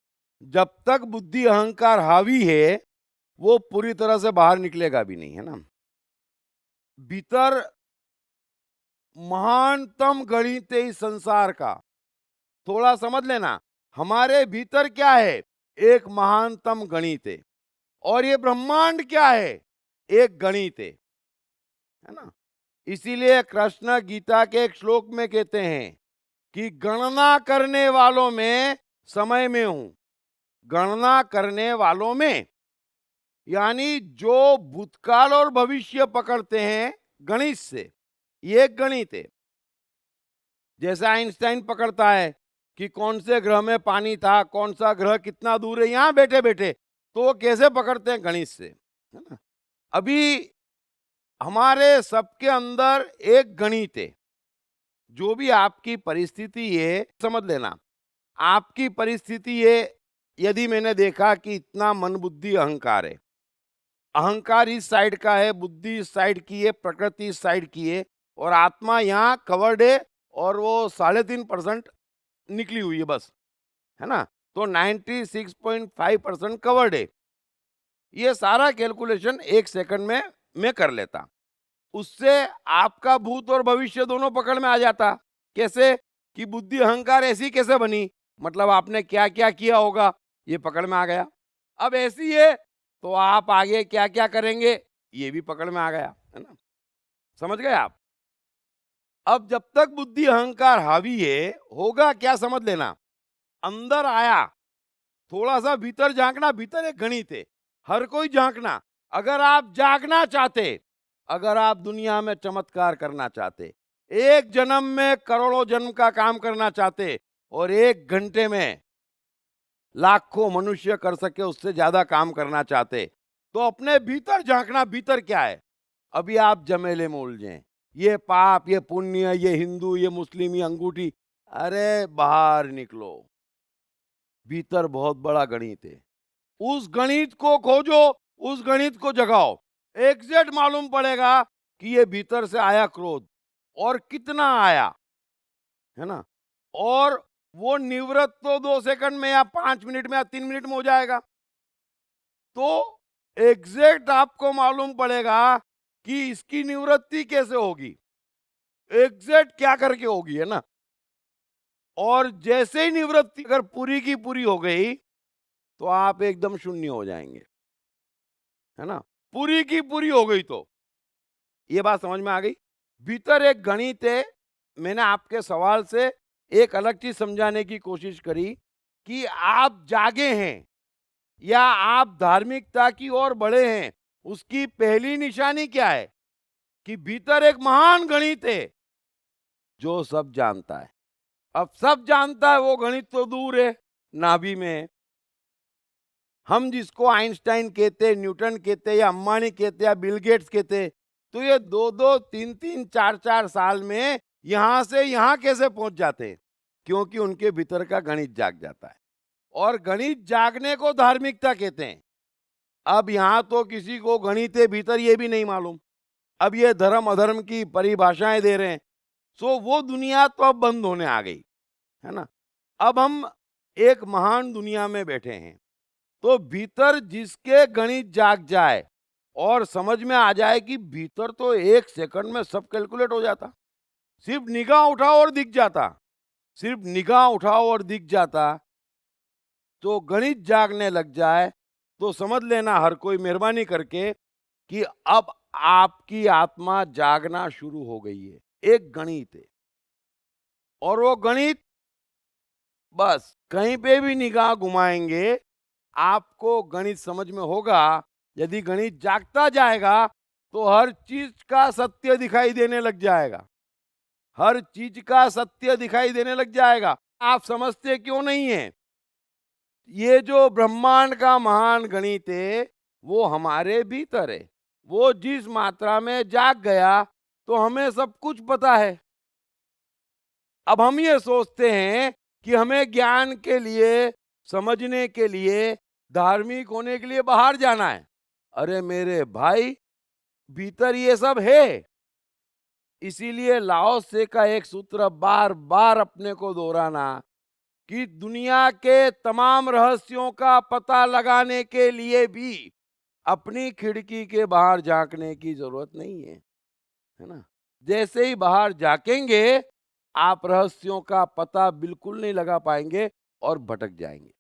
जब तक बुद्धि अहंकार हावी है वो पूरी तरह से बाहर निकलेगा भी नहीं, है ना। भीतर महानतम गणित है इस संसार का, थोड़ा समझ लेना। हमारे भीतर क्या है, एक महानतम गणित है। और ये ब्रह्मांड क्या है, एक गणित है ना। इसीलिए कृष्ण गीता के एक श्लोक में कहते हैं कि गणना करने वालों में समय में हूं। गणना करने वालों में यानी जो भूतकाल और भविष्य पकड़ते हैं गणित से, ये एक गणित है। जैसे आइंस्टाइन पकड़ता है कि कौन से ग्रह में पानी था, कौन सा ग्रह कितना दूर है, यहां बैठे बैठे, तो वो कैसे पकड़ते हैं, गणित से, है ना। अभी हमारे सबके अंदर एक गणित है। जो भी आपकी परिस्थिति है, समझ लेना आपकी परिस्थिति है। यदि मैंने देखा कि इतना मन बुद्धि अहंकार है, अहंकार इस साइड का है, बुद्धि इस साइड की है, प्रकृति इस साइड की है और आत्मा यहाँ कवर्ड है और वो 3.5% निकली हुई है बस, है ना। तो 96.5% कवर्ड है। ये सारा कैलकुलेशन एक सेकंड में मैं कर लेता। उससे आपका भूत और भविष्य दोनों पकड़ में आ जाता। कैसे कि बुद्धि अहंकार ऐसी कैसे बनी, मतलब आपने क्या क्या किया होगा ये पकड़ में आ गया। अब ऐसी है तो आप आगे क्या क्या करेंगे ये भी पकड़ में आ गया, है ना। समझ गए आप। अब जब तक बुद्धि अहंकार हावी है, होगा क्या समझ लेना। अंदर आया, थोड़ा सा भीतर झांकना, भीतर एक गणित है, हर कोई झांकना। अगर आप जागना चाहते, अगर आप दुनिया में चमत्कार करना चाहते, एक जन्म में करोड़ों जन्म का काम करना चाहते और 1 घंटे में लाखों मनुष्य कर सके उससे ज्यादा काम करना चाहते, तो अपने भीतर झांकना, भीतर क्या है। अभी आप जमेले में उलझे, ये पाप, ये पुण्य, ये हिंदू, ये मुस्लिम, ये अंगूठी, अरे बाहर निकलो। भीतर बहुत बड़ा गणित है, उस गणित को खोजो, उस गणित को जगाओ। एग्जैक्ट मालूम पड़ेगा कि ये भीतर से आया क्रोध और कितना आया, है ना। और वो निवृत्त तो 2 सेकंड में या 5 मिनट में या 3 मिनट में हो जाएगा। तो एग्जैक्ट आपको मालूम पड़ेगा कि इसकी निवृत्ति कैसे होगी, एग्जैक्ट क्या करके होगी, है ना। और जैसे ही निवृत्ति अगर पूरी की पूरी हो गई तो आप एकदम शून्य हो जाएंगे, है ना। पूरी की पूरी हो गई तो ये बात समझ में आ गई। भीतर एक गणित है। मैंने आपके सवाल से एक अलग चीज समझाने की कोशिश करी कि आप जागे हैं या आप धार्मिकता की ओर बढ़े हैं, उसकी पहली निशानी क्या है कि भीतर एक महान गणित है जो सब जानता है। अब सब जानता है वो गणित तो दूर है, नाभि में है। हम जिसको आइंस्टाइन कहते, न्यूटन कहते, या अंबानी कहते, या बिल गेट्स कहते, तो ये 2-2, 3-3, 4-4 साल में यहां से यहां कैसे पहुंच जाते हैं? क्योंकि उनके भीतर का गणित जाग जाता है। और गणित जागने को धार्मिकता कहते हैं। अब यहां तो किसी को गणित है भीतर ये भी नहीं मालूम, अब ये धर्म अधर्म की परिभाषाएं दे रहे हैं। सो वो दुनिया तो अब बंद होने आ गई, है ना। अब हम एक महान दुनिया में बैठे हैं। तो भीतर जिसके गणित जाग जाए और समझ में आ जाए कि भीतर तो 1 सेकंड में सब कैलकुलेट हो जाता, सिर्फ निगाह उठाओ और दिख जाता, सिर्फ निगाह उठाओ और दिख जाता, तो गणित जागने लग जाए, तो समझ लेना हर कोई मेहरबानी करके कि अब आपकी आत्मा जागना शुरू हो गई है। एक गणित है और वो गणित बस कहीं पे भी निगाह घुमाएंगे आपको गणित समझ में होगा। यदि गणित जागता जाएगा तो हर चीज का सत्य दिखाई देने लग जाएगा, हर चीज का सत्य दिखाई देने लग जाएगा। आप समझते क्यों नहीं है? ये जो ब्रह्मांड का महान गणित है वो हमारे भीतर है। वो जिस मात्रा में जाग गया तो हमें सब कुछ पता है। अब हम ये सोचते हैं कि हमें ज्ञान के लिए, समझने के लिए, धार्मिक होने के लिए बाहर जाना है। अरे मेरे भाई, भीतर ये सब है। इसीलिए लाओ से का एक सूत्र बार बार अपने को दोहराना कि दुनिया के तमाम रहस्यों का पता लगाने के लिए भी अपनी खिड़की के बाहर झांकने की जरूरत नहीं है ना। जैसे ही बाहर झांकेंगे आप रहस्यों का पता बिल्कुल नहीं लगा पाएंगे और भटक जाएंगे।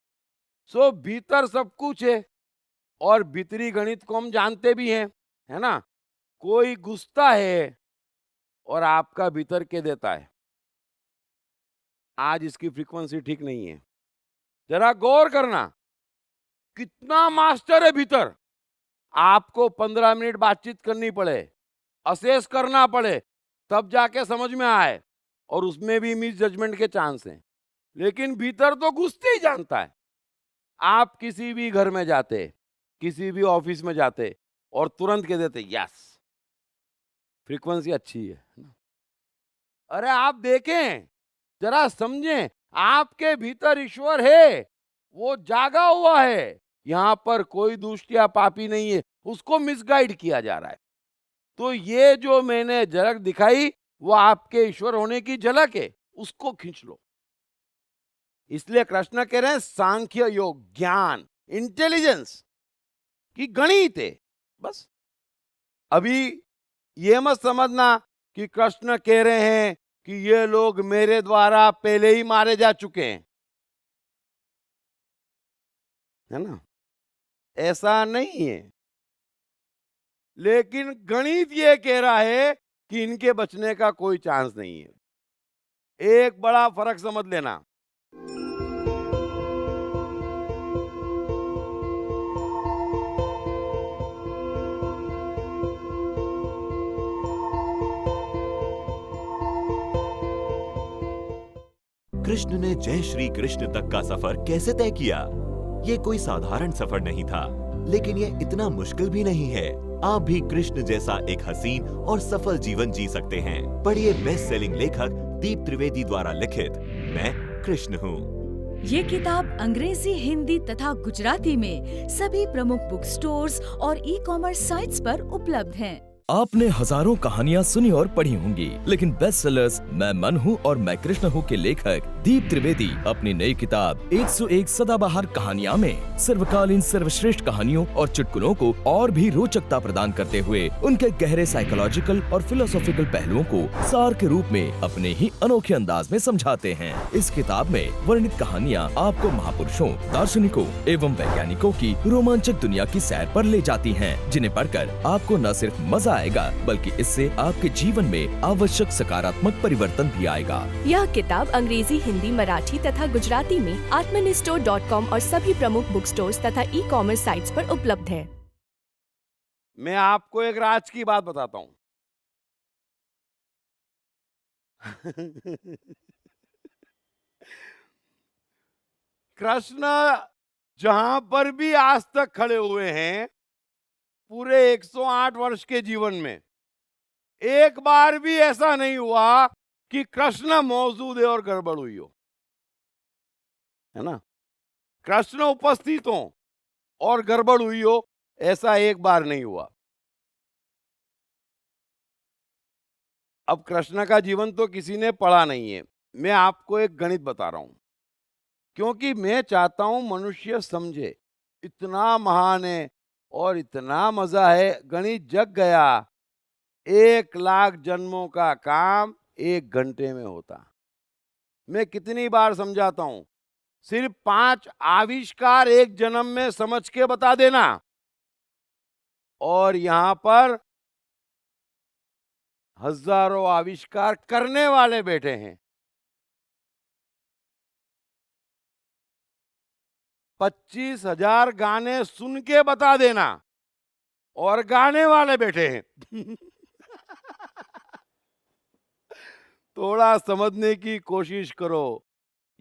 सो भीतर सब कुछ है और भीतरी गणित को हम जानते भी हैं, है ना। कोई घुसता है और आपका भीतर कह देता है आज इसकी फ्रीक्वेंसी ठीक नहीं है। जरा गौर करना कितना मास्टर है भीतर। आपको 15 मिनट बातचीत करनी पड़े, असेस करना पड़े, तब जाके समझ में आए, और उसमें भी मिस जजमेंट के चांस हैं। लेकिन भीतर तो घुसते ही जानता है। आप किसी भी घर में जाते, किसी भी ऑफिस में जाते और तुरंत कह देते यस फ्रीक्वेंसी अच्छी है ना। अरे आप देखें, जरा समझें, आपके भीतर ईश्वर है, वो जागा हुआ है। यहां पर कोई दुष्ट या पापी नहीं है, उसको मिसगाइड किया जा रहा है। तो ये जो मैंने झलक दिखाई वो आपके ईश्वर होने की झलक है, उसको खींच लो। इसलिए कृष्ण कह रहे हैं सांख्य योग, ज्ञान, इंटेलिजेंस की गणित है बस। अभी ये मत समझना कि कृष्ण कह रहे हैं कि ये लोग मेरे द्वारा पहले ही मारे जा चुके हैं, है ना। ऐसा नहीं है। लेकिन गणित ये कह रहा है कि इनके बचने का कोई चांस नहीं है। एक बड़ा फर्क समझ लेना। कृष्ण ने जय श्री कृष्ण तक का सफर कैसे तय किया? ये कोई साधारण सफर नहीं था, लेकिन ये इतना मुश्किल भी नहीं है। आप भी कृष्ण जैसा एक हसीन और सफल जीवन जी सकते हैं। पढ़िए बेस्ट सेलिंग लेखक दीप त्रिवेदी द्वारा लिखित मैं कृष्ण हूँ। ये किताब अंग्रेजी, हिंदी तथा गुजराती में सभी प्रमुख बुक स्टोर्स और ई-कॉमर्स साइट्स पर उपलब्ध है। आपने हजारों कहानियां सुनी और पढ़ी होंगी, लेकिन बेस्ट सेलर्स मैं मन हूँ और मैं कृष्ण हूँ के लेखक दीप त्रिवेदी अपनी नई किताब 101 सदाबहार कहानियां में सर्वकालीन सर्वश्रेष्ठ कहानियों और चुटकुलों को और भी रोचकता प्रदान करते हुए उनके गहरे साइकोलॉजिकल और फिलोसॉफिकल पहलुओं को सार के रूप में अपने ही अनोखे अंदाज में समझाते हैं। इस किताब में वर्णित कहानियाँ आपको महापुरुषों, दार्शनिकों एवं वैज्ञानिकों की रोमांचक दुनिया की सैर पर ले जाती हैं, जिन्हें पढ़कर आपको न सिर्फ मजा आएगा बल्कि इससे आपके जीवन में आवश्यक सकारात्मक परिवर्तन भी आएगा। यह किताब अंग्रेजी, हिंदी, मराठी तथा गुजराती में atmanistore.com और सभी प्रमुख बुक स्टोर्स तथा ई-कॉमर्स साइट्स पर उपलब्ध है। मैं आपको एक राज की बात बताता हूं। कृष्ण जहां पर भी आज तक खड़े हुए हैं, पूरे 108 वर्ष के जीवन में एक बार भी ऐसा नहीं हुआ कि कृष्ण मौजूद है और गड़बड़ हुई हो, है ना। कृष्ण उपस्थित हो और गड़बड़ हुई हो, ऐसा एक बार नहीं हुआ। अब कृष्ण का जीवन तो किसी ने पढ़ा नहीं है, मैं आपको एक गणित बता रहा हूं, क्योंकि मैं चाहता हूं मनुष्य समझे। इतना महान है और इतना मजा है, गणित जग गया। 1 लाख जन्मों का काम 1 घंटे में होता। मैं कितनी बार समझाता हूं, सिर्फ 5 आविष्कार एक जन्म में समझ के बता देना, और यहां पर हजारों आविष्कार करने वाले बैठे हैं। 25,000 गाने सुन के बता देना, और गाने वाले बैठे हैं। थोड़ा समझने की कोशिश करो।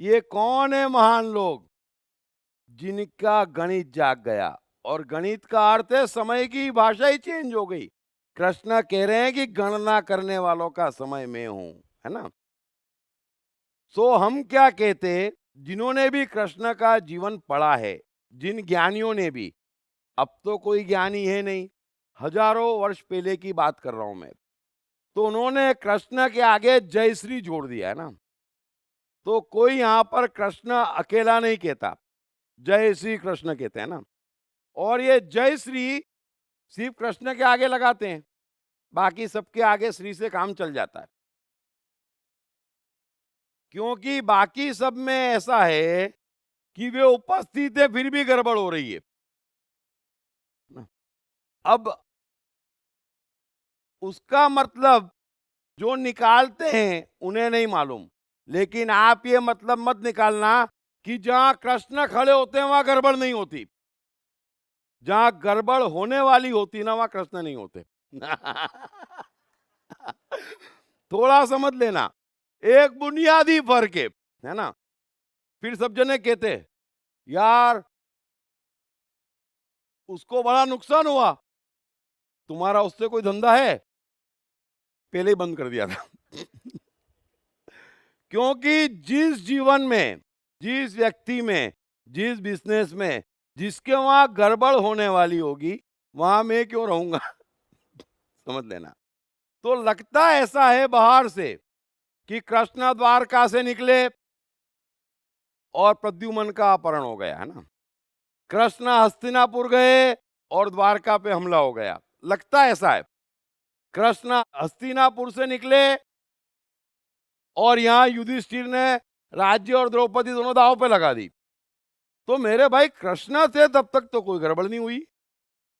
ये कौन है महान लोग जिनका गणित जाग गया? और गणित का अर्थ है समय की भाषा ही चेंज हो गई। कृष्ण कह रहे हैं कि गणना करने वालों का समय मैं हूं, है ना। सो हम क्या कहते, जिन्होंने भी कृष्ण का जीवन पढ़ा है, जिन ज्ञानियों ने भी, अब तो कोई ज्ञानी है नहीं, हजारों वर्ष पहले की बात कर रहा हूं मैं, तो उन्होंने कृष्ण के आगे जय श्री जोड़ दिया है ना। तो कोई यहां पर कृष्ण अकेला नहीं कहता, जय श्री कृष्ण कहते हैं ना। और ये जय श्री सिर्फ कृष्ण के आगे लगाते हैं, बाकी सबके आगे श्री से काम चल जाता है, क्योंकि बाकी सब में ऐसा है कि वे उपस्थित है फिर भी गड़बड़ हो रही है। अब उसका मतलब जो निकालते हैं उन्हें नहीं मालूम, लेकिन आप ये मतलब मत निकालना कि जहां कृष्ण खड़े होते हैं वहां गड़बड़ नहीं होती। जहां गड़बड़ होने वाली होती ना, वहां कृष्ण नहीं होते। थोड़ा समझ लेना, एक बुनियादी फर्क है ना। फिर सब जने कहते यार उसको बड़ा नुकसान हुआ, तुम्हारा उससे कोई धंधा है? पहले ही बंद कर दिया था। क्योंकि जिस जीवन में, जिस व्यक्ति में, जिस बिजनेस में, जिसके वहां गड़बड़ होने वाली होगी, वहां मैं क्यों रहूंगा? समझ लेना। तो लगता ऐसा है बाहर से कि कृष्ण द्वारका से निकले और प्रद्युम्न का अपहरण हो गया, है ना। कृष्ण हस्तिनापुर गए और द्वारका पे हमला हो गया, लगता ऐसा है। कृष्ण हस्तिनापुर से निकले और यहां युधिष्ठिर ने राज्य और द्रौपदी दोनों दांव पे लगा दी। तो मेरे भाई कृष्ण थे तब तक तो कोई गड़बड़ नहीं हुई,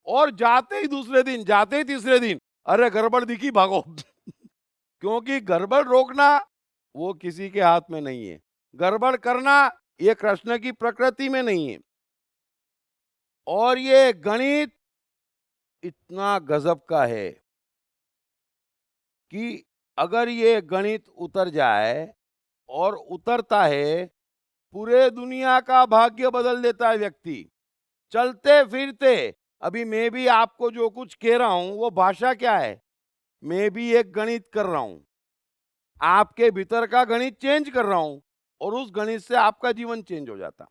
और जाते ही दूसरे दिन, जाते ही तीसरे दिन, अरे गड़बड़ दिखी भागो। क्योंकि गड़बड़ रोकना वो किसी के हाथ में नहीं है, गड़बड़ करना ये कृष्ण की प्रकृति में नहीं है। और ये गणित इतना गजब का है कि अगर ये गणित उतर जाए और उतरता है, पूरे दुनिया का भाग्य बदल देता है व्यक्ति। चलते फिरते, अभी मैं भी आपको जो कुछ कह रहा हूं वो भाषा क्या है, मैं भी एक गणित कर रहा हूं, आपके भीतर का गणित चेंज कर रहा हूं और उस गणित से आपका जीवन चेंज हो जाता।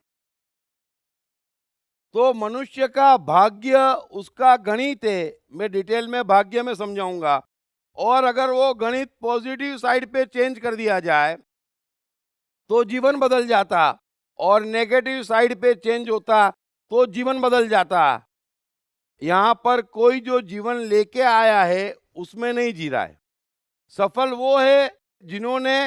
तो मनुष्य का भाग्य उसका गणित है, मैं डिटेल में भाग्य में समझाऊंगा। और अगर वो गणित पॉजिटिव साइड पे चेंज कर दिया जाए तो जीवन बदल जाता, और नेगेटिव साइड पे चेंज होता तो जीवन बदल जाता। यहां पर कोई जो जीवन लेके आया है उसमें नहीं जी रहा है। सफल वो है जिन्होंने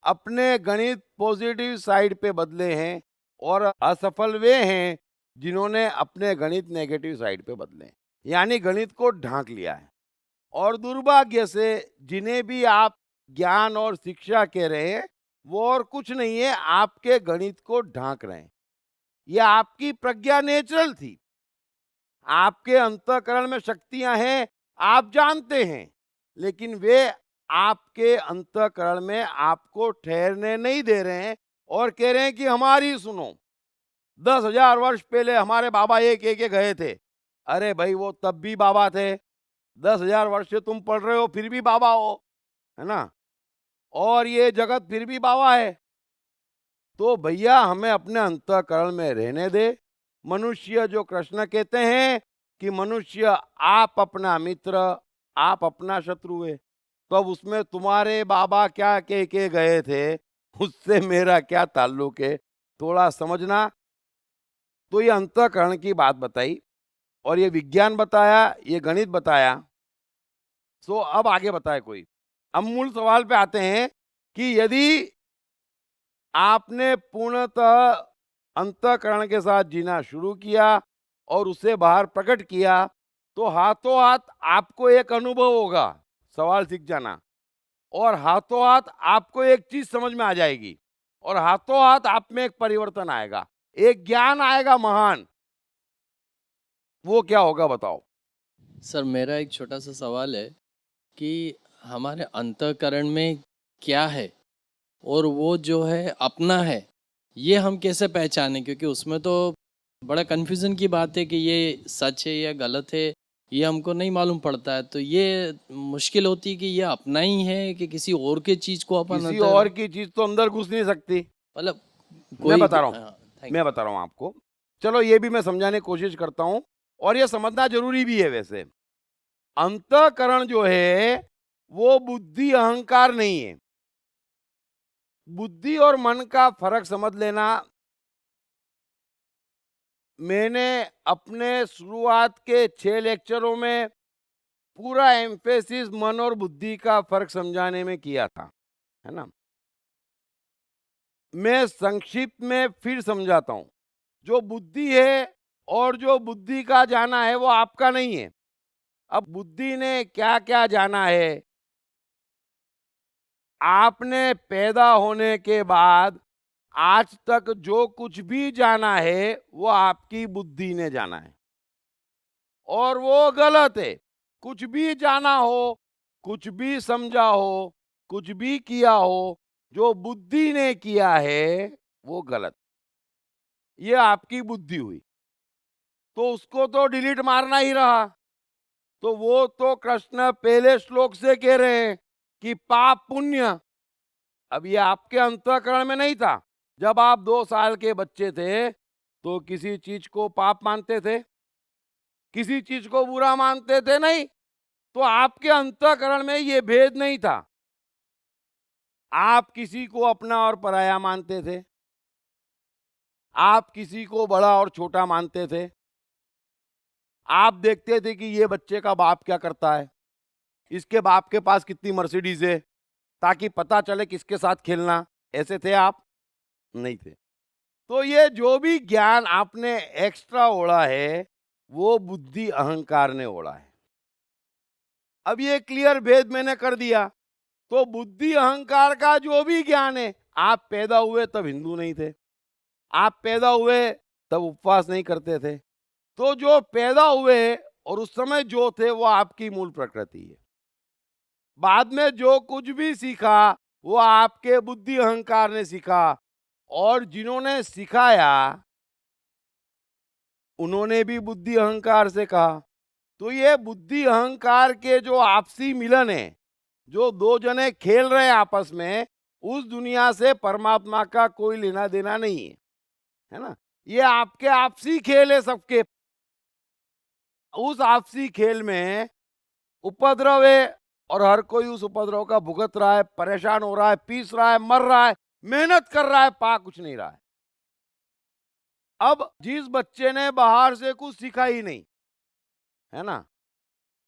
अपने गणित पॉजिटिव साइड पे बदले हैं, और असफल वे हैं जिन्होंने अपने गणित नेगेटिव साइड पे बदले हैं, यानी गणित को ढांक लिया है। और दुर्भाग्य से जिन्हें भी आप ज्ञान और शिक्षा कह रहे हैं वो और कुछ नहीं है, आपके गणित को ढांक रहे हैं। यह आपकी प्रज्ञा नेचुरल थी, आपके अंतःकरण में शक्तियां हैं, आप जानते हैं, लेकिन वे आपके अंतःकरण में आपको ठहरने नहीं दे रहे हैं और कह रहे हैं कि हमारी सुनो। 10,000 वर्ष पहले हमारे बाबा एक एक गए थे। अरे भाई, वो तब भी बाबा थे। 10,000 वर्ष से तुम पढ़ रहे हो फिर भी बाबा हो, है ना? और ये जगत फिर भी बाबा है। तो भैया हमें अपने अंतःकरण में रहने दे। मनुष्य जो कृष्ण कहते हैं कि मनुष्य आप अपना मित्र, आप अपना शत्रु है। तो अब उसमें तुम्हारे बाबा क्या कह के गए थे, उससे मेरा क्या ताल्लुक है, थोड़ा समझना। तो ये अंतःकरण की बात बताई, और ये विज्ञान बताया, ये गणित बताया। सो अब आगे बताए कोई। अब मूल सवाल पे आते हैं कि यदि आपने पूर्णतः अंतःकरण के साथ जीना शुरू किया और उसे बाहर प्रकट किया, तो हाथों हाथ आपको एक अनुभव होगा। सवाल सीख जाना। और हाथों हाथ आपको एक चीज समझ में आ जाएगी, और हाथों हाथ आप में एक परिवर्तन आएगा, एक ज्ञान आएगा महान। वो क्या होगा बताओ? सर, मेरा एक छोटा सा सवाल है कि हमारे अंतःकरण में क्या है और वो जो है अपना है, ये हम कैसे पहचानें? क्योंकि उसमें तो बड़ा कन्फ्यूज़न की बात है कि ये सच है या गलत है, ये हमको नहीं मालूम पड़ता है। तो ये मुश्किल होती है कि ये अपना ही है कि किसी और के चीज़ को अपन किसी और की चीज तो अंदर घुस नहीं सकती। मतलब मैं बता रहा हूँ, हाँ, thank मैं बता रहा हूँ आपको। चलो ये भी मैं समझाने की कोशिश करता हूँ, और ये समझना जरूरी भी है। वैसे अंतःकरण जो है वो बुद्धि अहंकार नहीं है। बुद्धि और मन का फर्क समझ लेना। मैंने अपने शुरुआत के 6 लेक्चरों में पूरा एम्फेसिस मन और बुद्धि का फर्क समझाने में किया था, है ना? मैं संक्षिप्त में फिर समझाता हूं। जो बुद्धि है और जो बुद्धि का जाना है वो आपका नहीं है। अब बुद्धि ने क्या क्या जाना है, आपने पैदा होने के बाद आज तक जो कुछ भी जाना है वो आपकी बुद्धि ने जाना है, और वो गलत है। कुछ भी जाना हो, कुछ भी समझा हो, कुछ भी किया हो, जो बुद्धि ने किया है वो गलत। ये आपकी बुद्धि हुई, तो उसको तो डिलीट मारना ही रहा। तो वो तो कृष्ण पहले श्लोक से कह रहे हैं कि पाप पुण्य। अब ये आपके अंतःकरण में नहीं था। जब आप 2 साल के बच्चे थे तो किसी चीज को पाप मानते थे, किसी चीज को बुरा मानते थे? नहीं। तो आपके अंतःकरण में ये भेद नहीं था। आप किसी को अपना और पराया मानते थे, आप किसी को बड़ा और छोटा मानते थे। आप देखते थे कि ये बच्चे का बाप क्या करता है, इसके बाप के पास कितनी मर्सिडीज है, ताकि पता चले किसके साथ खेलना। ऐसे थे आप? नहीं थे। तो ये जो भी ज्ञान आपने एक्स्ट्रा ओढ़ा है वो बुद्धि अहंकार ने ओढ़ा है। अब ये क्लियर भेद मैंने कर दिया। तो बुद्धि अहंकार का जो भी ज्ञान है, आप पैदा हुए तब हिंदू नहीं थे, आप पैदा हुए तब उपवास नहीं करते थे। तो जो पैदा हुए और उस समय जो थे वो आपकी मूल प्रकृति है। बाद में जो कुछ भी सीखा वो आपके बुद्धि अहंकार ने सीखा, और जिन्होंने सिखाया उन्होंने भी बुद्धि अहंकार से कहा। तो ये बुद्धि अहंकार के जो आपसी मिलन है, जो दो जने खेल रहे हैं आपस में, उस दुनिया से परमात्मा का कोई लेना देना नहीं है ना। ये आपके आपसी खेल है सबके। उस आपसी खेल में उपद्रव है, और हर कोई उस उपद्रव का भुगत रहा है, परेशान हो रहा है, पीस रहा है, मर रहा है, मेहनत कर रहा है, पा कुछ नहीं रहा है। अब जिस बच्चे ने बाहर से कुछ सीखा ही नहीं, है ना,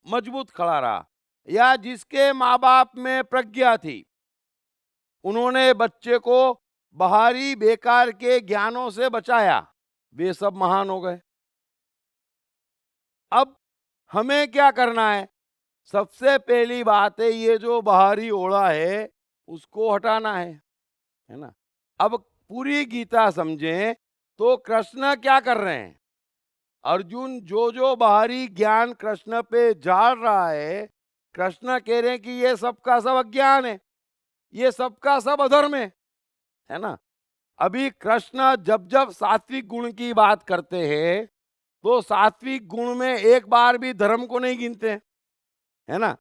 मजबूत खड़ा रहा, या जिसके माँ बाप में प्रज्ञा थी, उन्होंने बच्चे को बाहरी बेकार के ज्ञानों से बचाया, वे सब महान हो गए। अब हमें क्या करना है? सबसे पहली बात है, ये जो बाहरी ओढ़ा है उसको हटाना है ना। अब पूरी गीता समझें तो कृष्ण क्या कर रहे हैं? अर्जुन जो जो बाहरी ज्ञान कृष्ण पे झाड़ रहा है, कृष्ण कह रहे हैं कि ये सबका सब अज्ञान है, ये सबका सब अधर्म है ना। अभी कृष्ण जब जब सात्विक गुण की बात करते हैं तो सात्विक गुण में एक बार भी धर्म को नहीं गिनते, है ना।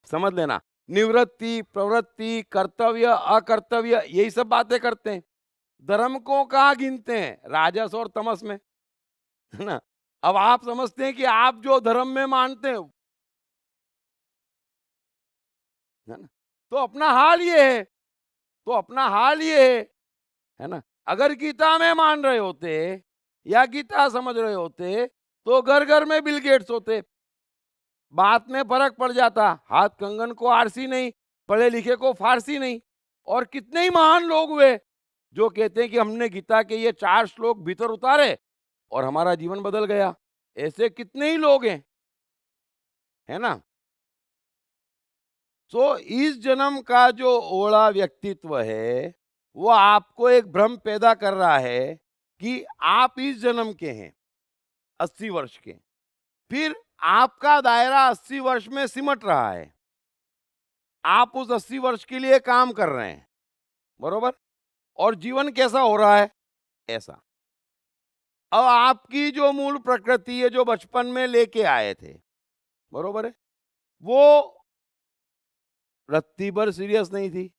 समझ लेना, निवृत्ति, प्रवृत्ति, कर्तव्य, अकर्तव्य, यही सब बातें करते हैं। धर्म को कहाँ गिनते हैं? राजस और तमस में, है ना। अब आप समझते हैं कि आप जो धर्म में मानते हैं, है ना, तो अपना हाल ये है, तो अपना हाल ये है ना। अगर गीता में मान रहे होते या गीता समझ रहे होते तो घर घर में बिल गेट्स होते, बात में फर्क पड़ जाता। हाथ कंगन को आरसी नहीं, पढ़े लिखे को फारसी नहीं। और कितने ही महान लोग हुए जो कहते हैं कि हमने गीता के ये 4 श्लोक भीतर उतारे और हमारा जीवन बदल गया। ऐसे कितने ही लोग हैं, है ना। तो इस जन्म का जो ओढ़ा व्यक्तित्व है वो आपको एक भ्रम पैदा कर रहा है कि आप इस जन्म के हैं, 80 वर्ष के। फिर आपका दायरा 80 वर्ष में सिमट रहा है, आप उस 80 वर्ष के लिए काम कर रहे हैं, बरोबर। और जीवन कैसा हो रहा है? ऐसा। अब आपकी जो मूल प्रकृति है, जो बचपन में लेके आए थे, बरोबर है, वो रत्ती भर सीरियस नहीं थी।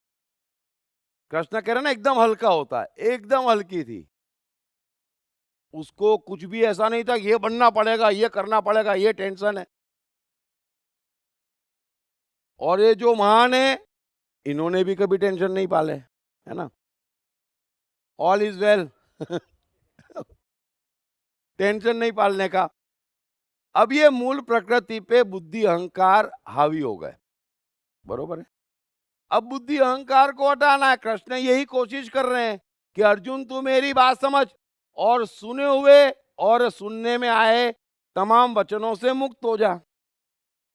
कृष्ण कह रहे ना, एकदम हल्का होता है, एकदम हल्की थी। उसको कुछ भी ऐसा नहीं था, ये बनना पड़ेगा, ये करना पड़ेगा, ये टेंशन है। और ये जो महान है, इन्होंने भी कभी टेंशन नहीं पाले, है ना। ऑल इज वेल, टेंशन नहीं पालने का। अब ये मूल प्रकृति पे बुद्धि अहंकार हावी हो गए, बरोबर है। अब बुद्धि अहंकार को हटाना है। कृष्ण यही कोशिश कर रहे हैं कि अर्जुन तू मेरी बात समझ और सुने हुए और सुनने में आए तमाम वचनों से मुक्त हो जा।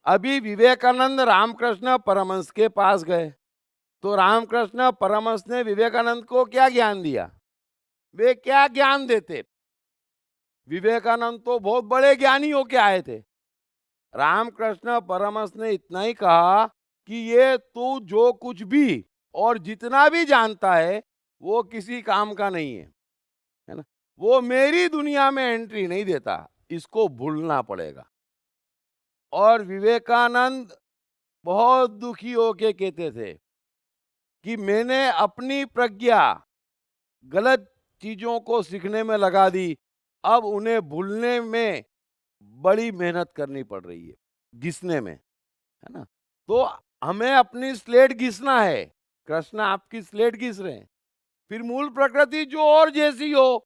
अभी विवेकानंद रामकृष्ण परमहंस के पास गए तो रामकृष्ण परमहंस ने विवेकानंद को क्या ज्ञान दिया? वे क्या ज्ञान देते? विवेकानंद तो बहुत बड़े ज्ञानी होके आए थे। रामकृष्ण परमहंस ने इतना ही कहा कि ये तू जो कुछ भी और जितना भी जानता है वो किसी काम का नहीं है ना। वो मेरी दुनिया में एंट्री नहीं देता, इसको भूलना पड़ेगा। और विवेकानंद बहुत दुखी होके कहते थे कि मैंने अपनी प्रज्ञा गलत चीजों को सीखने में लगा दी, अब उन्हें भूलने में बड़ी मेहनत करनी पड़ रही है, घिसने में, है ना। तो हमें अपनी स्लेट घिसना है। कृष्ण आपकी स्लेट घिस रहे हैं। फिर मूल प्रकृति जो और जैसी हो,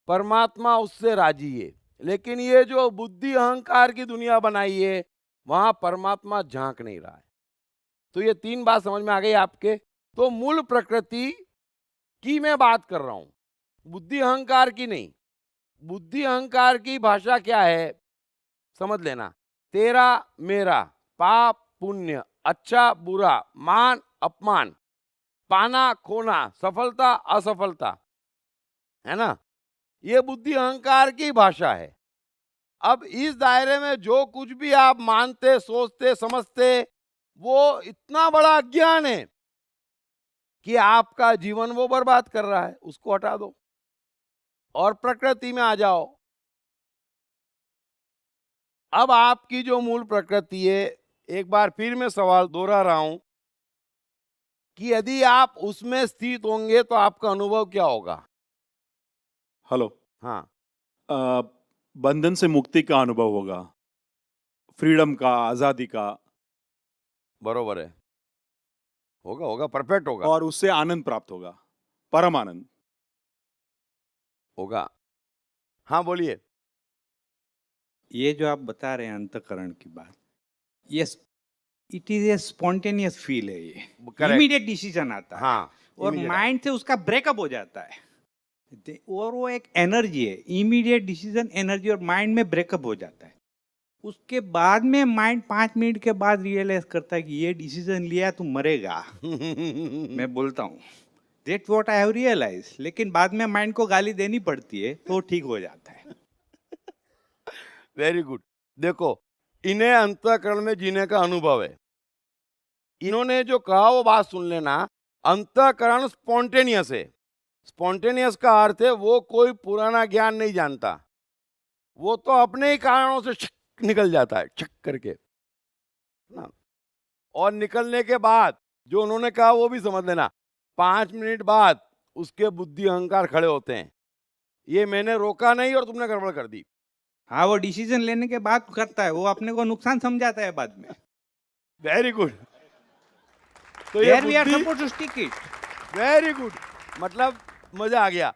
परमात्मा उससे राजी है। लेकिन ये जो बुद्धि अहंकार की दुनिया बनाई है, वहां परमात्मा झांक नहीं रहा है। तो ये 3 बात समझ में आ गई आपके। तो मूल प्रकृति की मैं बात कर रहा हूं, बुद्धि अहंकार की नहीं। बुद्धि अहंकार की भाषा क्या है समझ लेना। तेरा मेरा, पाप पुण्य, अच्छा बुरा, मान अपमान, पाना खोना, सफलता असफलता, है ना। ये बुद्धि अहंकार की भाषा है। अब इस दायरे में जो कुछ भी आप मानते, सोचते, समझते, वो इतना बड़ा अज्ञान है कि आपका जीवन वो बर्बाद कर रहा है, उसको हटा दो और प्रकृति में आ जाओ। अब आपकी जो मूल प्रकृति है, एक बार फिर मैं सवाल दोहरा रहा हूं कि यदि आप उसमें स्थित होंगे तो आपका अनुभव क्या होगा? हेलो। हाँ, अ, बंधन से मुक्ति का अनुभव होगा, फ्रीडम का, आजादी का, बरोबर है, होगा होगा, परफेक्ट होगा, और उससे आनंद प्राप्त होगा, परम आनंद। होगा। हाँ बोलिए। ये जो आप बता रहे हैं अंतःकरण की बात, yes, it is a spontaneous feel है, ये Correct. इमीडिएट डिसीजन आता है। हाँ, और immediate माइंड से उसका ब्रेकअप हो जाता है। और वो एक एनर्जी है, इमीडिएट डिसीजन एनर्जी, और माइंड में ब्रेकअप हो जाता है। उसके बाद में माइंड 5 मिनट के बाद रियलाइज करता है कि ये डिसीजन लिया तू मरेगा। मैं बोलता हूँ that's what I have realise, लेकिन बाद में माइंड को गाली देनी पड़ती है तो ठीक हो जाता है। Very good. देखो, इन्हें अंतःकरण में जीने का अनुभव है। इन्होंने जो कहा वो बात सुन लेना। अंतःकरण स्पॉन्टेनियस है। स्पॉन्टेनियस का अर्थ है वो कोई पुराना ज्ञान नहीं जानता, वो तो अपने ही कारणों से छक निकल जाता है, छक करके ना। और निकलने के बाद जो उन्होंने कहा वो भी समझ लेना, 5 मिनट बाद उसके बुद्धि अहंकार खड़े होते हैं, ये मैंने रोका नहीं और तुमने गड़बड़ कर दी। हाँ, वो डिसीजन लेने के बाद करता है, वो अपने को नुकसान समझाता है बाद में। Very good. तो ये There we are बुद्धि, supposed to stick it. Very good, मतलब मजा आ गया।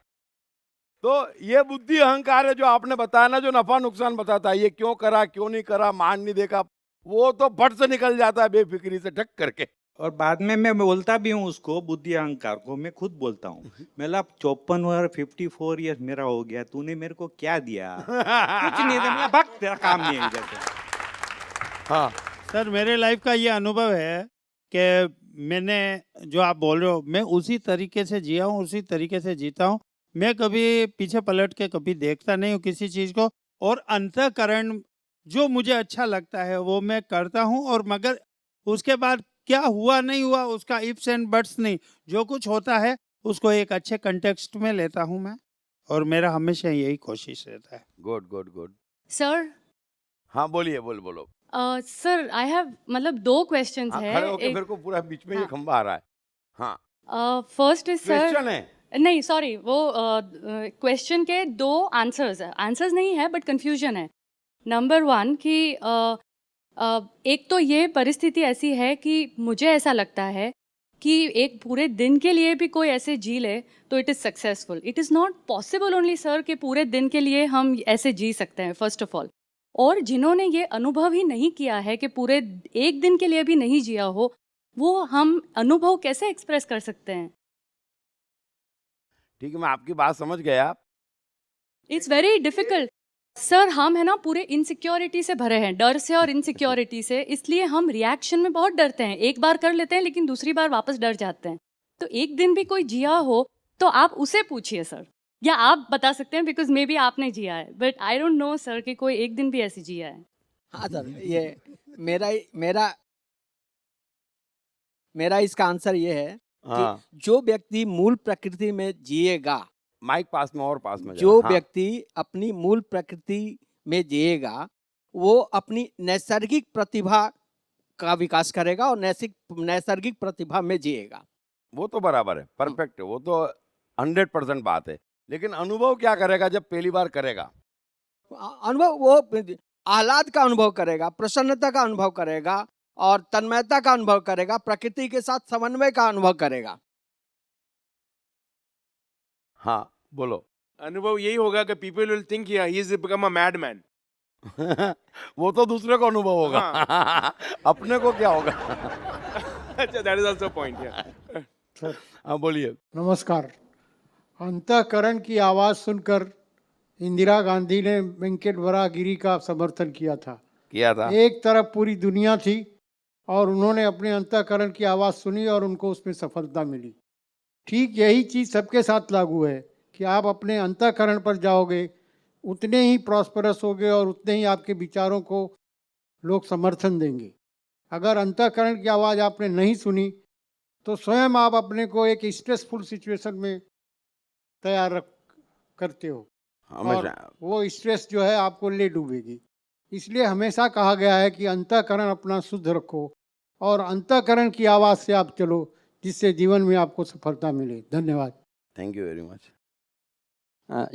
तो ये बुद्धि अहंकार है जो आपने बताया ना, जो नफा नुकसान बताता है, ये क्यों करा क्यों नहीं करा, मान नहीं देखा, वो तो फट से निकल जाता है बेफिक्री से ठक करके। और बाद में मैं बोलता भी हूँ उसको, बुद्धि अहंकार को मैं खुद बोलता हूँ, मेरा 54 और 54 ईयर्स मेरा हो गया, तूने मेरे को क्या दिया? कुछ नहीं दिया, भाग, तेरा काम नहीं है इधर से। हाँ सर, मेरे लाइफ का ये अनुभव है कि मैंने जो आप बोल रहे हो, मैं उसी तरीके से जिया हूँ, उसी तरीके से जीता हूँ। मैं कभी पीछे पलट के कभी देखता नहीं हूँ किसी चीज़ को, और अंतःकरण जो मुझे अच्छा लगता है वो मैं करता हूँ। और मगर उसके बाद क्या हुआ नहीं हुआ उसका इफ्स एंड बट्स नहीं, जो कुछ होता है उसको एक अच्छे कंटेक्स्ट में लेता हूँ मैं, और मेरा हमेशा यही कोशिश रहता है। Good good good. सर, हाँ बोलिए, बोलो। सर आई हैव मतलब 2 क्वेश्चंस हाँ, है। खड़े होके मेरे को पूरा बीच में ये हाँ। खंबा आ रहा है। हाँ, फर्स्ट इज सर, क्वेश्चन है। नहीं सॉरी, वो क्वेश्चन के 2 आंसर्स है, आंसर्स नहीं है बट कंफ्यूजन है। नंबर 1 कि एक तो ये परिस्थिति ऐसी है कि मुझे ऐसा लगता है कि एक पूरे दिन के लिए भी कोई ऐसे जी ले तो it is successful. It is not possible only sir कि पूरे दिन के लिए हम ऐसे जी सकते हैं फर्स्ट ऑफ ऑल। और जिन्होंने ये अनुभव ही नहीं किया है कि पूरे एक दिन के लिए भी नहीं जिया हो, वो हम अनुभव कैसे एक्सप्रेस कर सकते हैं? ठीक है, मैं आपकी बात समझ गया। It's very difficult sir. हम है ना पूरे इनसिक्योरिटी से भरे हैं, डर से और इनसिक्योरिटी से, इसलिए हम रिएक्शन में बहुत डरते हैं। एक बार कर लेते हैं लेकिन दूसरी बार वापस डर जाते हैं। तो एक दिन भी कोई जिया हो तो आप उसे पूछिए सर, या आप बता सकते हैं बिकॉज मे बी आपने जिया है, but I don't know sir कि कोई एक दिन भी ऐसी जिया है। हाँ सर, ये मेरा इसका आंसर ये है हाँ, कि जो व्यक्ति मूल प्रकृति में जिएगा, माइक पास में और पास में जो हाँ, व्यक्ति अपनी मूल प्रकृति में जिएगा, वो अपनी नैसर्गिक प्रतिभा का विकास करेगा और नैसर्गिक प्रतिभा में जिएगा। वो तो बराबर है, परफेक्ट है, वो तो 100% बात है। लेकिन अनुभव क्या करेगा जब पहली बार करेगा? अनुभव वो आह्लाद का अनुभव करेगा, प्रसन्नता का अनुभव करेगा और तन्मयता का अनुभव करेगा, प्रकृति के साथ समन्वय का अनुभव करेगा। हाँ बोलो। अनुभव यही होगा कि people will think he is become a madman. वो तो दूसरे को अनुभव होगा। अपने को क्या होगा? अच्छा, दैट इज आल्सो पॉइंट। हाँ बोलिए। नमस्कार। अंतःकरण की आवाज़ सुनकर इंदिरा गांधी ने वेंकट वराहगिरी का समर्थन किया था। एक तरफ पूरी दुनिया थी और उन्होंने अपने अंतःकरण की आवाज़ सुनी और उनको उसमें सफलता मिली। ठीक यही चीज़ सबके साथ लागू है कि आप अपने अंतःकरण पर जाओगे, उतने ही प्रॉस्परस होगे और उतने ही आपके विचारों को लोग समर्थन देंगे। अगर अंतःकरण की आवाज़ आपने नहीं सुनी तो स्वयं आप अपने को एक स्ट्रेसफुल सिचुएशन में तैयार रख करते हो और हमेशा वो स्ट्रेस जो है आपको ले डूबेगी। इसलिए हमेशा कहा गया है कि अंतःकरण अपना शुद्ध रखो और अंतःकरण की आवाज़ से आप चलो, जिससे जीवन में आपको सफलता मिले। धन्यवाद। Thank you very much.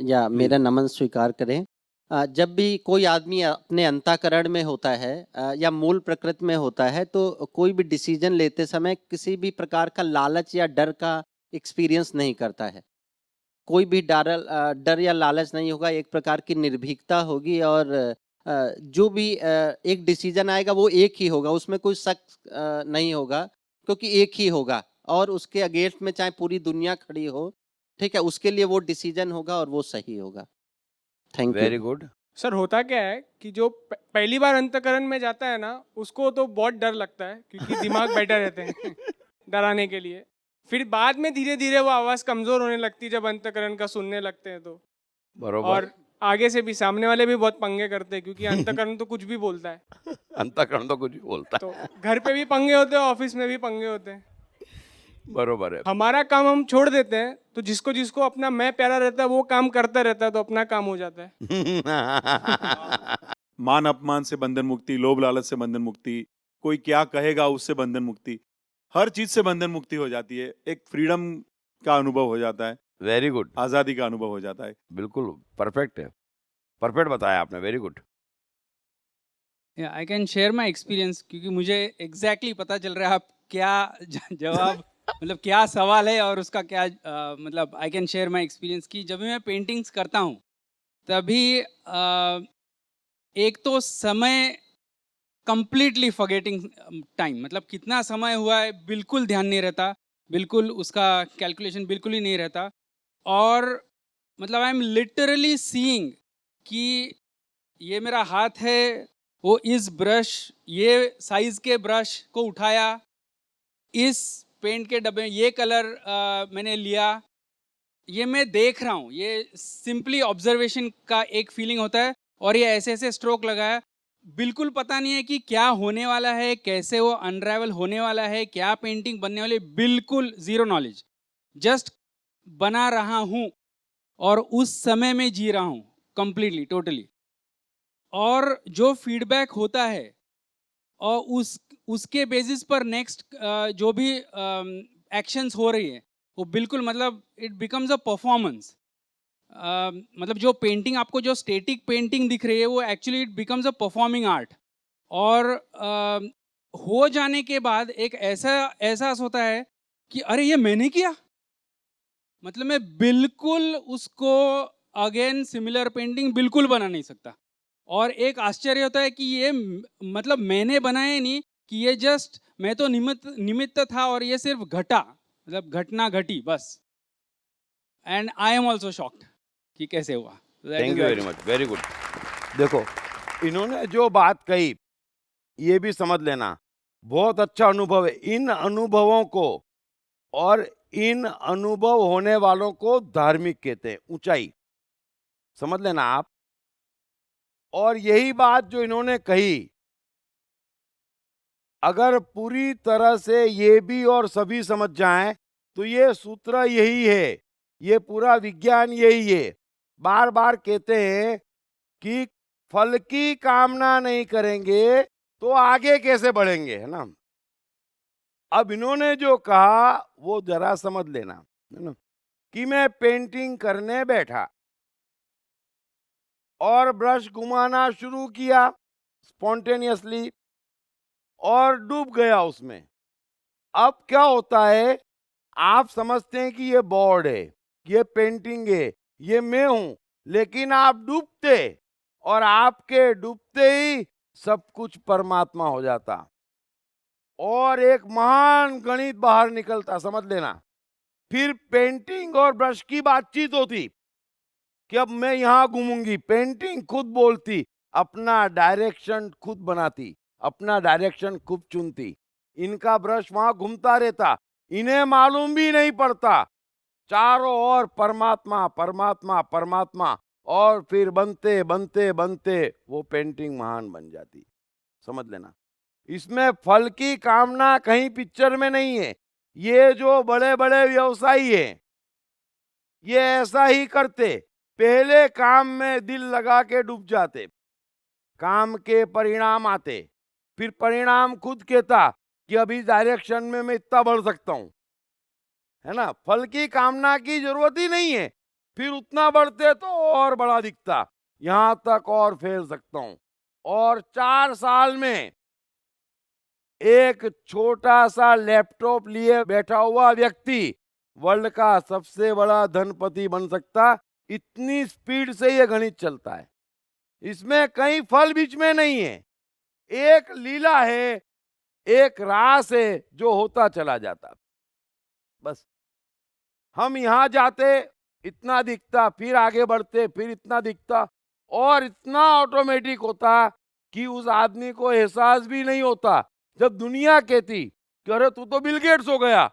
या मेरा नमन स्वीकार करें। जब भी कोई आदमी अपने अंतःकरण में होता है या मूल प्रकृति में होता है तो कोई भी डिसीजन लेते समय किसी भी प्रकार का लालच या डर का एक्सपीरियंस नहीं करता है। कोई भी डर या लालच नहीं होगा, एक प्रकार की निर्भीकता होगी और जो भी एक डिसीजन आएगा वो एक ही होगा, उसमें कोई शक नहीं होगा क्योंकि एक ही होगा और उसके अगेंस्ट में चाहे पूरी दुनिया खड़ी हो, ठीक है, उसके लिए वो डिसीजन होगा और वो सही होगा। Thank you. Very good. Sir होता क्या है कि जो पहली बार अंतकरण में जाता है ना, उसको तो बहुत डर लगता है क्योंकि दिमाग बैठा रहते हैं डराने के लिए। फिर बाद में धीरे धीरे वो आवाज़ कमज़ोर होने लगती है जब अंतकरण का सुनने लगते हैं तो। बरोबर। और आगे से भी सामने वाले भी बहुत पंगे करते हैं क्योंकि अंतकरण तो कुछ भी बोलता है। अंतःकरण तो कुछ भी बोलता तो है। घर पे भी पंगे होते हैं, ऑफिस में भी पंगे होते हैं। बरोबर है। हमारा काम हम छोड़ देते हैं तो जिसको जिसको अपना मैं प्यारा रहता है वो काम करता रहता है तो अपना काम हो जाता है। मान अपमान से बंधन मुक्ति, लोभ लालच से बंधन मुक्ति, कोई क्या कहेगा उससे बंधन मुक्ति, हर चीज से बंधन मुक्ति हो जाती है। एक फ्रीडम का अनुभव हो जाता है, वेरी गुड। आजादी का अनुभव हो जाता है। बिल्कुल परफेक्ट है, परफेक्ट बताया आपने, very good. I can share my experience क्योंकि मुझे एग्जैक्टली पता चल रहा है आप क्या जवाब मतलब क्या सवाल है और उसका क्या मतलब I can share my experience कि जब भी मैं पेंटिंग्स करता हूँ तभी एक तो समय कंप्लीटली फॉरगेटिंग टाइम, मतलब कितना समय हुआ है बिल्कुल ध्यान नहीं रहता, बिल्कुल उसका कैलकुलेशन बिल्कुल ही नहीं रहता। और मतलब आई एम लिटरली सीइंग कि ये मेरा हाथ है, वो इस ब्रश, ये साइज के ब्रश को उठाया, इस पेंट के डब्बे ये कलर मैंने लिया, ये मैं देख रहा हूँ। ये सिंपली ऑब्जर्वेशन का एक फीलिंग होता है और ये ऐसे ऐसे स्ट्रोक लगाया, बिल्कुल पता नहीं है कि क्या होने वाला है, कैसे वो अनराइवल होने वाला है, क्या पेंटिंग बनने वाली, बिल्कुल जीरो नॉलेज, जस्ट बना रहा हूँ और उस समय में जी रहा हूँ कंप्लीटली टोटली। और जो फीडबैक होता है और उसके बेसिस पर नेक्स्ट जो भी एक्शंस हो रही है वो बिल्कुल मतलब इट बिकम्स अ परफॉर्मेंस। मतलब जो पेंटिंग आपको जो स्टेटिक पेंटिंग दिख रही है वो actually it becomes a performing art. और हो जाने के बाद एक ऐसा एहसास होता है कि अरे ये मैंने किया, मतलब मैं बिल्कुल उसको अगेन सिमिलर पेंटिंग बिल्कुल बना नहीं सकता। और एक आश्चर्य होता है कि ये मतलब मैंने बनाया नहीं, कि ये जस्ट मैं तो निमित्त था और ये सिर्फ घटा, मतलब घटना घटी बस। And I am also shocked कि कैसे हुआ। Thank you very much, very good. देखो इन्होंने जो बात कही ये भी समझ लेना, बहुत अच्छा अनुभव है। इन अनुभवों को और इन अनुभव होने वालों को धार्मिक कहते हैं, ऊंचाई समझ लेना आप। और यही बात जो इन्होंने कही, अगर पूरी तरह से ये भी और सभी समझ जाएं तो ये सूत्र यही है, ये पूरा विज्ञान यही है। बार बार कहते हैं कि फल की कामना नहीं करेंगे तो आगे कैसे बढ़ेंगे, है ना। अब इन्होंने जो कहा वो जरा समझ लेना, है ना, कि मैं पेंटिंग करने बैठा और ब्रश घुमाना शुरू किया स्पॉन्टेनियसली और डूब गया उसमें। अब क्या होता है, आप समझते हैं कि ये बोर्ड है, ये पेंटिंग है, ये मैं हूं, लेकिन आप डूबते और आपके डूबते ही सब कुछ परमात्मा हो जाता और एक महान गणित बाहर निकलता, समझ लेना। फिर पेंटिंग और ब्रश की बातचीत होती कि अब मैं यहां घूमूंगी, पेंटिंग खुद बोलती, अपना डायरेक्शन खुद बनाती, अपना डायरेक्शन खुद चुनती। इनका ब्रश वहां घूमता रहता, इन्हें मालूम भी नहीं पड़ता, चारों ओर परमात्मा परमात्मा परमात्मा, और फिर बनते बनते बनते वो पेंटिंग महान बन जाती, समझ लेना। इसमें फल की कामना कहीं पिक्चर में नहीं है। ये जो बड़े बड़े व्यवसायी हैं, ये ऐसा ही करते, पहले काम में दिल लगा के डूब जाते, काम के परिणाम आते, फिर परिणाम खुद कहता कि अभी डायरेक्शन में मैं इतना बढ़ सकता हूं, है ना। फल की कामना की जरूरत ही नहीं है, फिर उतना बढ़ते तो और बड़ा दिखता, यहां तक और फैल सकता हूं। और 4 साल में एक छोटा सा लैपटॉप लिए बैठा हुआ व्यक्ति वर्ल्ड का सबसे बड़ा धनपति बन सकता, इतनी स्पीड से ये गणित चलता है। इसमें कहीं फल बीच में नहीं है, एक लीला है, एक रास है जो होता चला जाता। बस हम यहां जाते, इतना दिखता, फिर आगे बढ़ते, फिर इतना दिखता, और इतना ऑटोमेटिक होता कि उस आदमी को एहसास भी नहीं होता। जब दुनिया कहती कि अरे तू तो बिल गेट्स हो गया,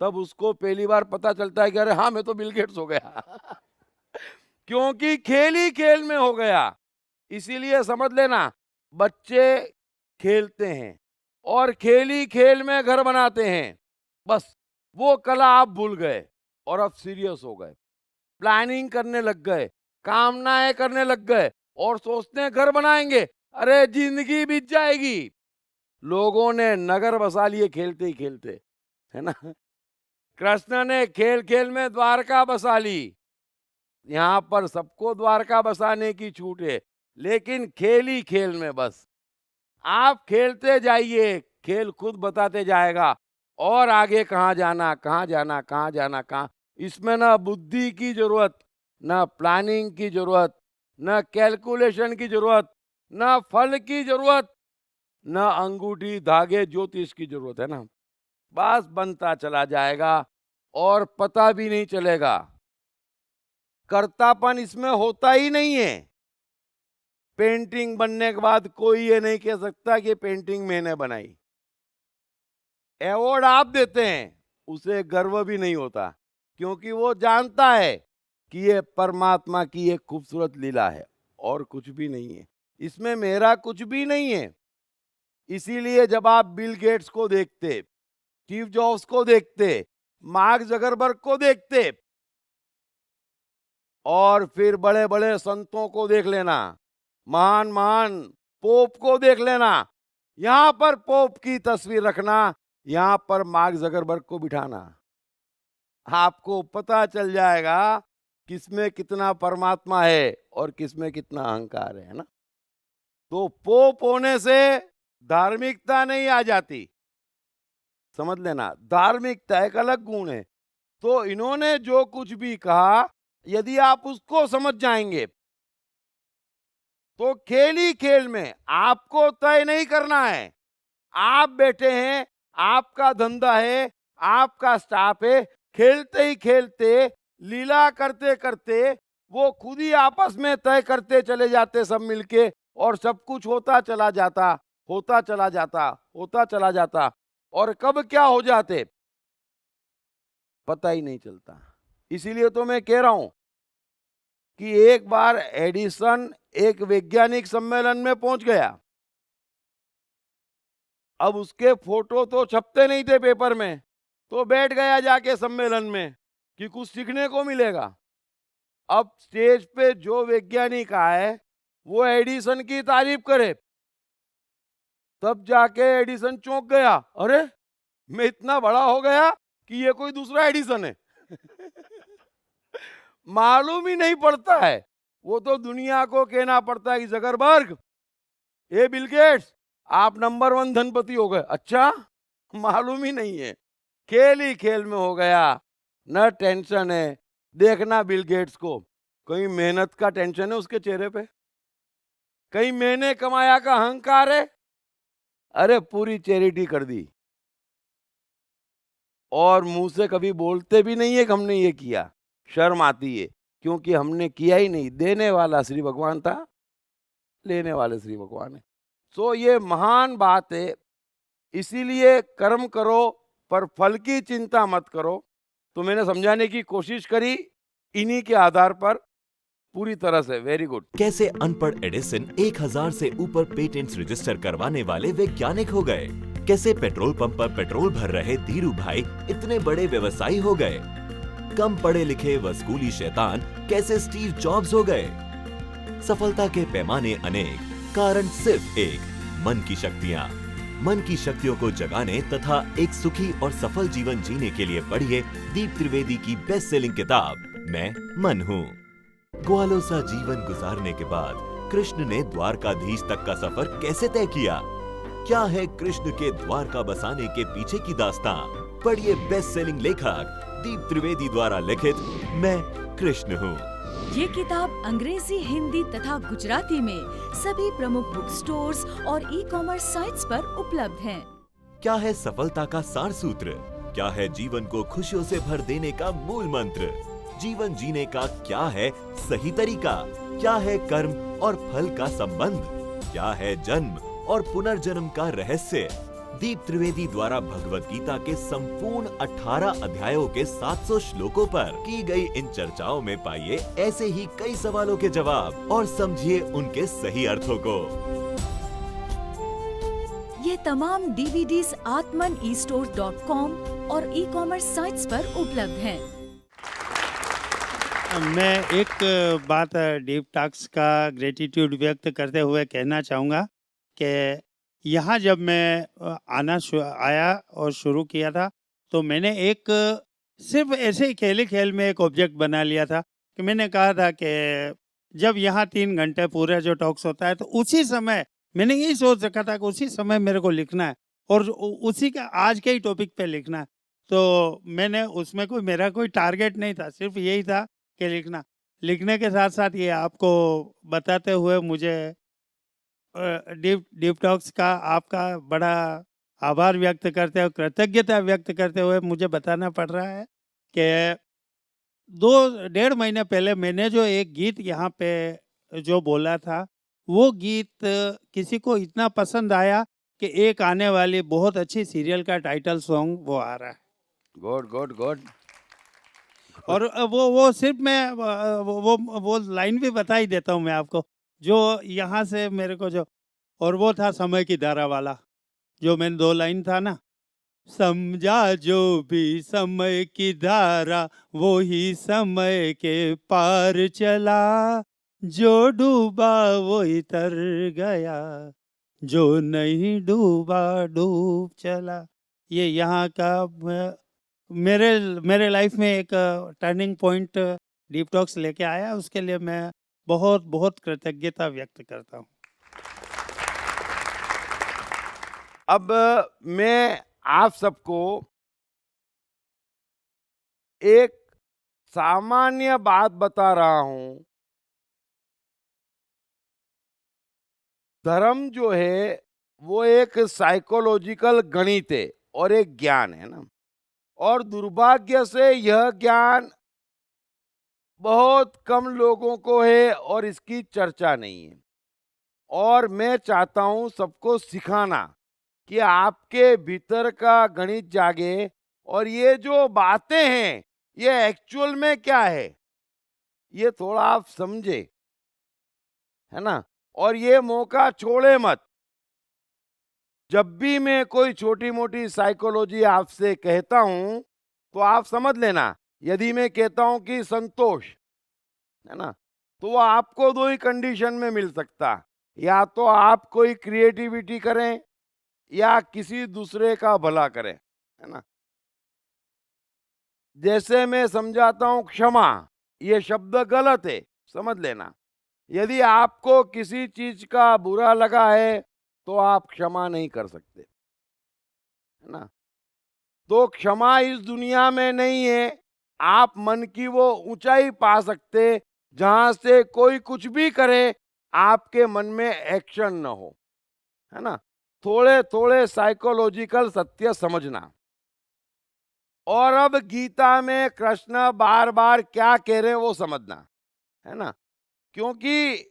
तब उसको पहली बार पता चलता है कि अरे हाँ मैं तो बिल गेट्स हो गया क्योंकि खेल ही खेल में हो गया। इसीलिए समझ लेना, बच्चे खेलते हैं और खेल ही खेल में घर बनाते हैं, बस वो कला आप भूल गए और अब सीरियस हो गए, प्लानिंग करने लग गए, कामनाएं करने लग गए और सोचते हैं घर बनाएंगे, अरे जिंदगी बीत जाएगी। लोगों ने नगर बसा लिए खेलते ही खेलते, है ना। कृष्ण ने खेल खेल में द्वारका बसा ली। यहां पर सबको द्वारका बसाने की छूट है, लेकिन खेल ही खेल में बस आप खेलते जाइए, खेल खुद बताते जाएगा और आगे कहाँ जाना, कहाँ जाना, कहाँ जाना, कहाँ। इसमें ना बुद्धि की जरूरत, ना प्लानिंग की जरूरत, ना कैलकुलेशन की जरूरत, ना फल की जरूरत, ना अंगूठी धागे ज्योतिष की जरूरत, है ना। बस बनता चला जाएगा और पता भी नहीं चलेगा, कर्तापन इसमें होता ही नहीं है। पेंटिंग बनने के बाद कोई ये नहीं कह सकता कि पेंटिंग मैंने बनाई। अवार्ड आप देते हैं, उसे गर्व भी नहीं होता, क्योंकि वो जानता है कि ये परमात्मा की एक खूबसूरत लीला है और कुछ भी नहीं है, इसमें मेरा कुछ भी नहीं है। इसीलिए जब आप बिल गेट्स को देखते, स्टीव जॉब्स को देखते, मार्क जकरबर्ग को देखते, और फिर बड़े बड़े संतों को देख लेना, महान महान पोप को देख लेना, यहां पर पोप की तस्वीर रखना, यहां पर मार्क जकरबर्ग को बिठाना, आपको पता चल जाएगा किसमें कितना परमात्मा है और किसमें कितना अहंकार है ना। तो पोप होने से धार्मिकता नहीं आ जाती, समझ लेना, धार्मिकता एक अलग गुण है। तो इन्होंने जो कुछ भी कहा, यदि आप उसको समझ जाएंगे तो खेल ही खेल में आपको तय नहीं करना है। आप बैठे हैं, आपका धंधा है, आपका स्टाफ है, खेलते ही खेलते, लीला करते करते वो खुद ही आपस में तय करते चले जाते सब मिलके, और सब कुछ होता चला जाता, होता चला जाता, होता चला जाता, और कब क्या हो जाते पता ही नहीं चलता। इसीलिए तो मैं कह रहा हूं कि एक बार एडिसन एक वैज्ञानिक सम्मेलन में पहुंच गया। अब उसके फोटो तो छपते नहीं थे पेपर में, तो बैठ गया जाके सम्मेलन में कि कुछ सीखने को मिलेगा। अब स्टेज पे जो वैज्ञानिक आए वो एडिसन की तारीफ करे, तब जाके एडिसन चौंक गया, अरे मैं इतना बड़ा हो गया कि ये कोई दूसरा एडिसन है मालूम ही नहीं पड़ता है। वो तो दुनिया को कहना पड़ता है कि जकरबर्ग, ए बिल गेट्स, आप नंबर 1 धनपति हो गए। अच्छा, मालूम ही नहीं है, खेल ही खेल में हो गया, न टेंशन है। देखना बिल गेट्स को, कहीं मेहनत का टेंशन है उसके चेहरे पे, कहीं मैंने कमाया का अहंकार है, अरे पूरी चैरिटी कर दी, और मुंह से कभी बोलते भी नहीं है कि हमने ये किया, शर्म आती है, क्योंकि हमने किया ही नहीं। देने वाला श्री भगवान था, लेने वाले श्री भगवान है। सो ये महान बात है। इसीलिए कर्म करो पर फल की चिंता मत करो। तो मैंने समझाने की कोशिश करी इन्हीं के आधार पर। पूरी तरह से, वेरी गुड। कैसे अनपढ़ एडिसन 1000 से ऊपर पेटेंट्स रजिस्टर करवाने वाले वैज्ञानिक हो गए? कैसे पेट्रोल पंप पर पेट्रोल भर रहे धीरू भाई इतने बड़े व्यवसायी हो गए? कम पढ़े लिखे व स्कूली शैतान कैसे स्टीव जॉब्स हो गए? सफलता के पैमाने अनेक, कारण सिर्फ एक, मन की शक्तियाँ। मन की शक्तियों को जगाने तथा एक सुखी और सफल जीवन जीने के लिए पढ़िए दीप त्रिवेदी की बेस्ट सेलिंग किताब मैं मन हूँ। ग्वालों सा जीवन गुजारने के बाद कृष्ण ने द्वारकाधीश तक का सफर कैसे तय किया? क्या है कृष्ण के द्वारका बसाने के पीछे की दास्तां? पढ़िए बेस्ट सेलिंग लेखक दीप त्रिवेदी द्वारा लिखित मैं कृष्ण हूँ। ये किताब अंग्रेजी, हिंदी तथा गुजराती में सभी प्रमुख बुक स्टोर्स और ई कॉमर्स साइट्स पर उपलब्ध है। क्या है सफलता का सार सूत्र? क्या है जीवन को खुशियों से भर देने का मूल मंत्र? जीवन जीने का क्या है सही तरीका? क्या है कर्म और फल का संबंध? क्या है जन्म और पुनर्जन्म का रहस्य? दीप त्रिवेदी द्वारा भगवत गीता के संपूर्ण 18 अध्यायों के 700 श्लोकों पर की गई इन चर्चाओं में पाइए ऐसे ही कई सवालों के जवाब और समझिए उनके सही अर्थों को। ये तमाम डीवीडीज atmanestore.com और ई कॉमर्स साइट्स पर उपलब्ध हैं। मैं एक बात डीप टॉक्स का ग्रेटिट्यूड व्यक्त करते हुए कहना चाहूँगा कि यहाँ जब मैं आया और शुरू किया था तो मैंने एक सिर्फ ऐसे ही खेल में एक ऑब्जेक्ट बना लिया था कि मैंने कहा था कि जब यहाँ 3 घंटे पूरा जो टॉक्स होता है तो उसी समय मैंने यही सोच रखा था कि उसी समय मेरे को लिखना है और उसी का आज के ही टॉपिक पे लिखना है। तो मैंने उसमें मेरा कोई टारगेट नहीं था, सिर्फ यही था कि लिखने के साथ साथ ये आपको बताते हुए मुझे डीप टॉक्स का आपका बड़ा आभार व्यक्त करते हुए, कृतज्ञता व्यक्त करते हुए मुझे बताना पड़ रहा है कि 2-1.5 महीने पहले मैंने जो एक गीत यहाँ पे जो बोला था वो गीत किसी को इतना पसंद आया कि एक आने वाली बहुत अच्छी सीरियल का टाइटल सॉन्ग वो आ रहा है। Good good good. और वो सिर्फ मैं वो लाइन भी बता ही देता हूँ मैं आपको, जो यहाँ से मेरे को जो, और वो था समय की धारा वाला, जो मैंने 2 लाइन था ना, समझा जो भी समय की धारा वो ही समय के पार चला, जो डूबा वो ही तर गया, जो नहीं डूबा डूब चला। ये यहाँ का मेरे लाइफ में एक टर्निंग पॉइंट डीप टॉक्स लेके आया, उसके लिए मैं बहुत बहुत कृतज्ञता व्यक्त करता हूँ। अब मैं आप सबको एक सामान्य बात बता रहा हूं। धर्म जो है वो एक साइकोलॉजिकल गणित है और एक ज्ञान है ना, और दुर्भाग्य से यह ज्ञान बहुत कम लोगों को है और इसकी चर्चा नहीं है। और मैं चाहता हूं सबको सिखाना कि आपके भीतर का गणित जागे और ये जो बातें हैं ये एक्चुअल में क्या है ये थोड़ा आप समझे, है ना। और ये मौका छोड़े मत। जब भी मैं कोई छोटी मोटी साइकोलॉजी आपसे कहता हूं तो आप समझ लेना, यदि मैं कहता हूं कि संतोष, है ना, तो वो आपको 2 ही कंडीशन में मिल सकता, या तो आप कोई क्रिएटिविटी करें या किसी दूसरे का भला करें, है ना। जैसे मैं समझाता हूं क्षमा, ये शब्द गलत है, समझ लेना। यदि आपको किसी चीज का बुरा लगा है तो आप क्षमा नहीं कर सकते, है ना। तो क्षमा इस दुनिया में नहीं है। आप मन की वो ऊंचाई पा सकते जहां से कोई कुछ भी करे आपके मन में एक्शन न हो, है ना। थोड़े थोड़े साइकोलॉजिकल सत्य समझना। और अब गीता में कृष्ण बार बार क्या कह रहे हैं वो समझना, है ना। क्योंकि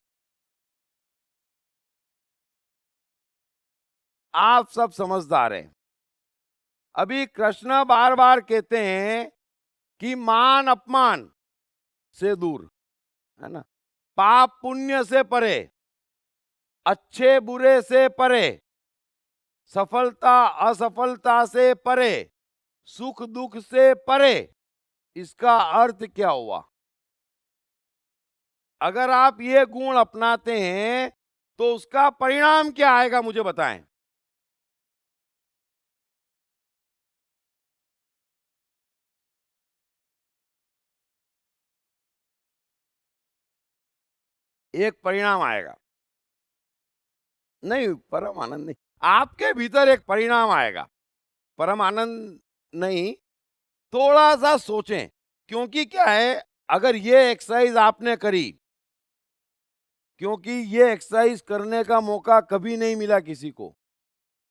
आप सब समझदार हैं। अभी कृष्ण बार बार कहते हैं कि मान अपमान से दूर, है ना। पाप पुण्य से परे, अच्छे बुरे से परे, सफलता असफलता से परे, सुख दुख से परे। इसका अर्थ क्या हुआ? अगर आप ये गुण अपनाते हैं तो उसका परिणाम क्या आएगा, मुझे बताएं। एक परिणाम आएगा, नहीं परम आनंद नहीं, आपके भीतर एक परिणाम आएगा। परम आनंद नहीं, थोड़ा सा सोचें, क्योंकि क्या है, अगर ये एक्सरसाइज आपने करी, क्योंकि ये एक्सरसाइज करने का मौका कभी नहीं मिला किसी को,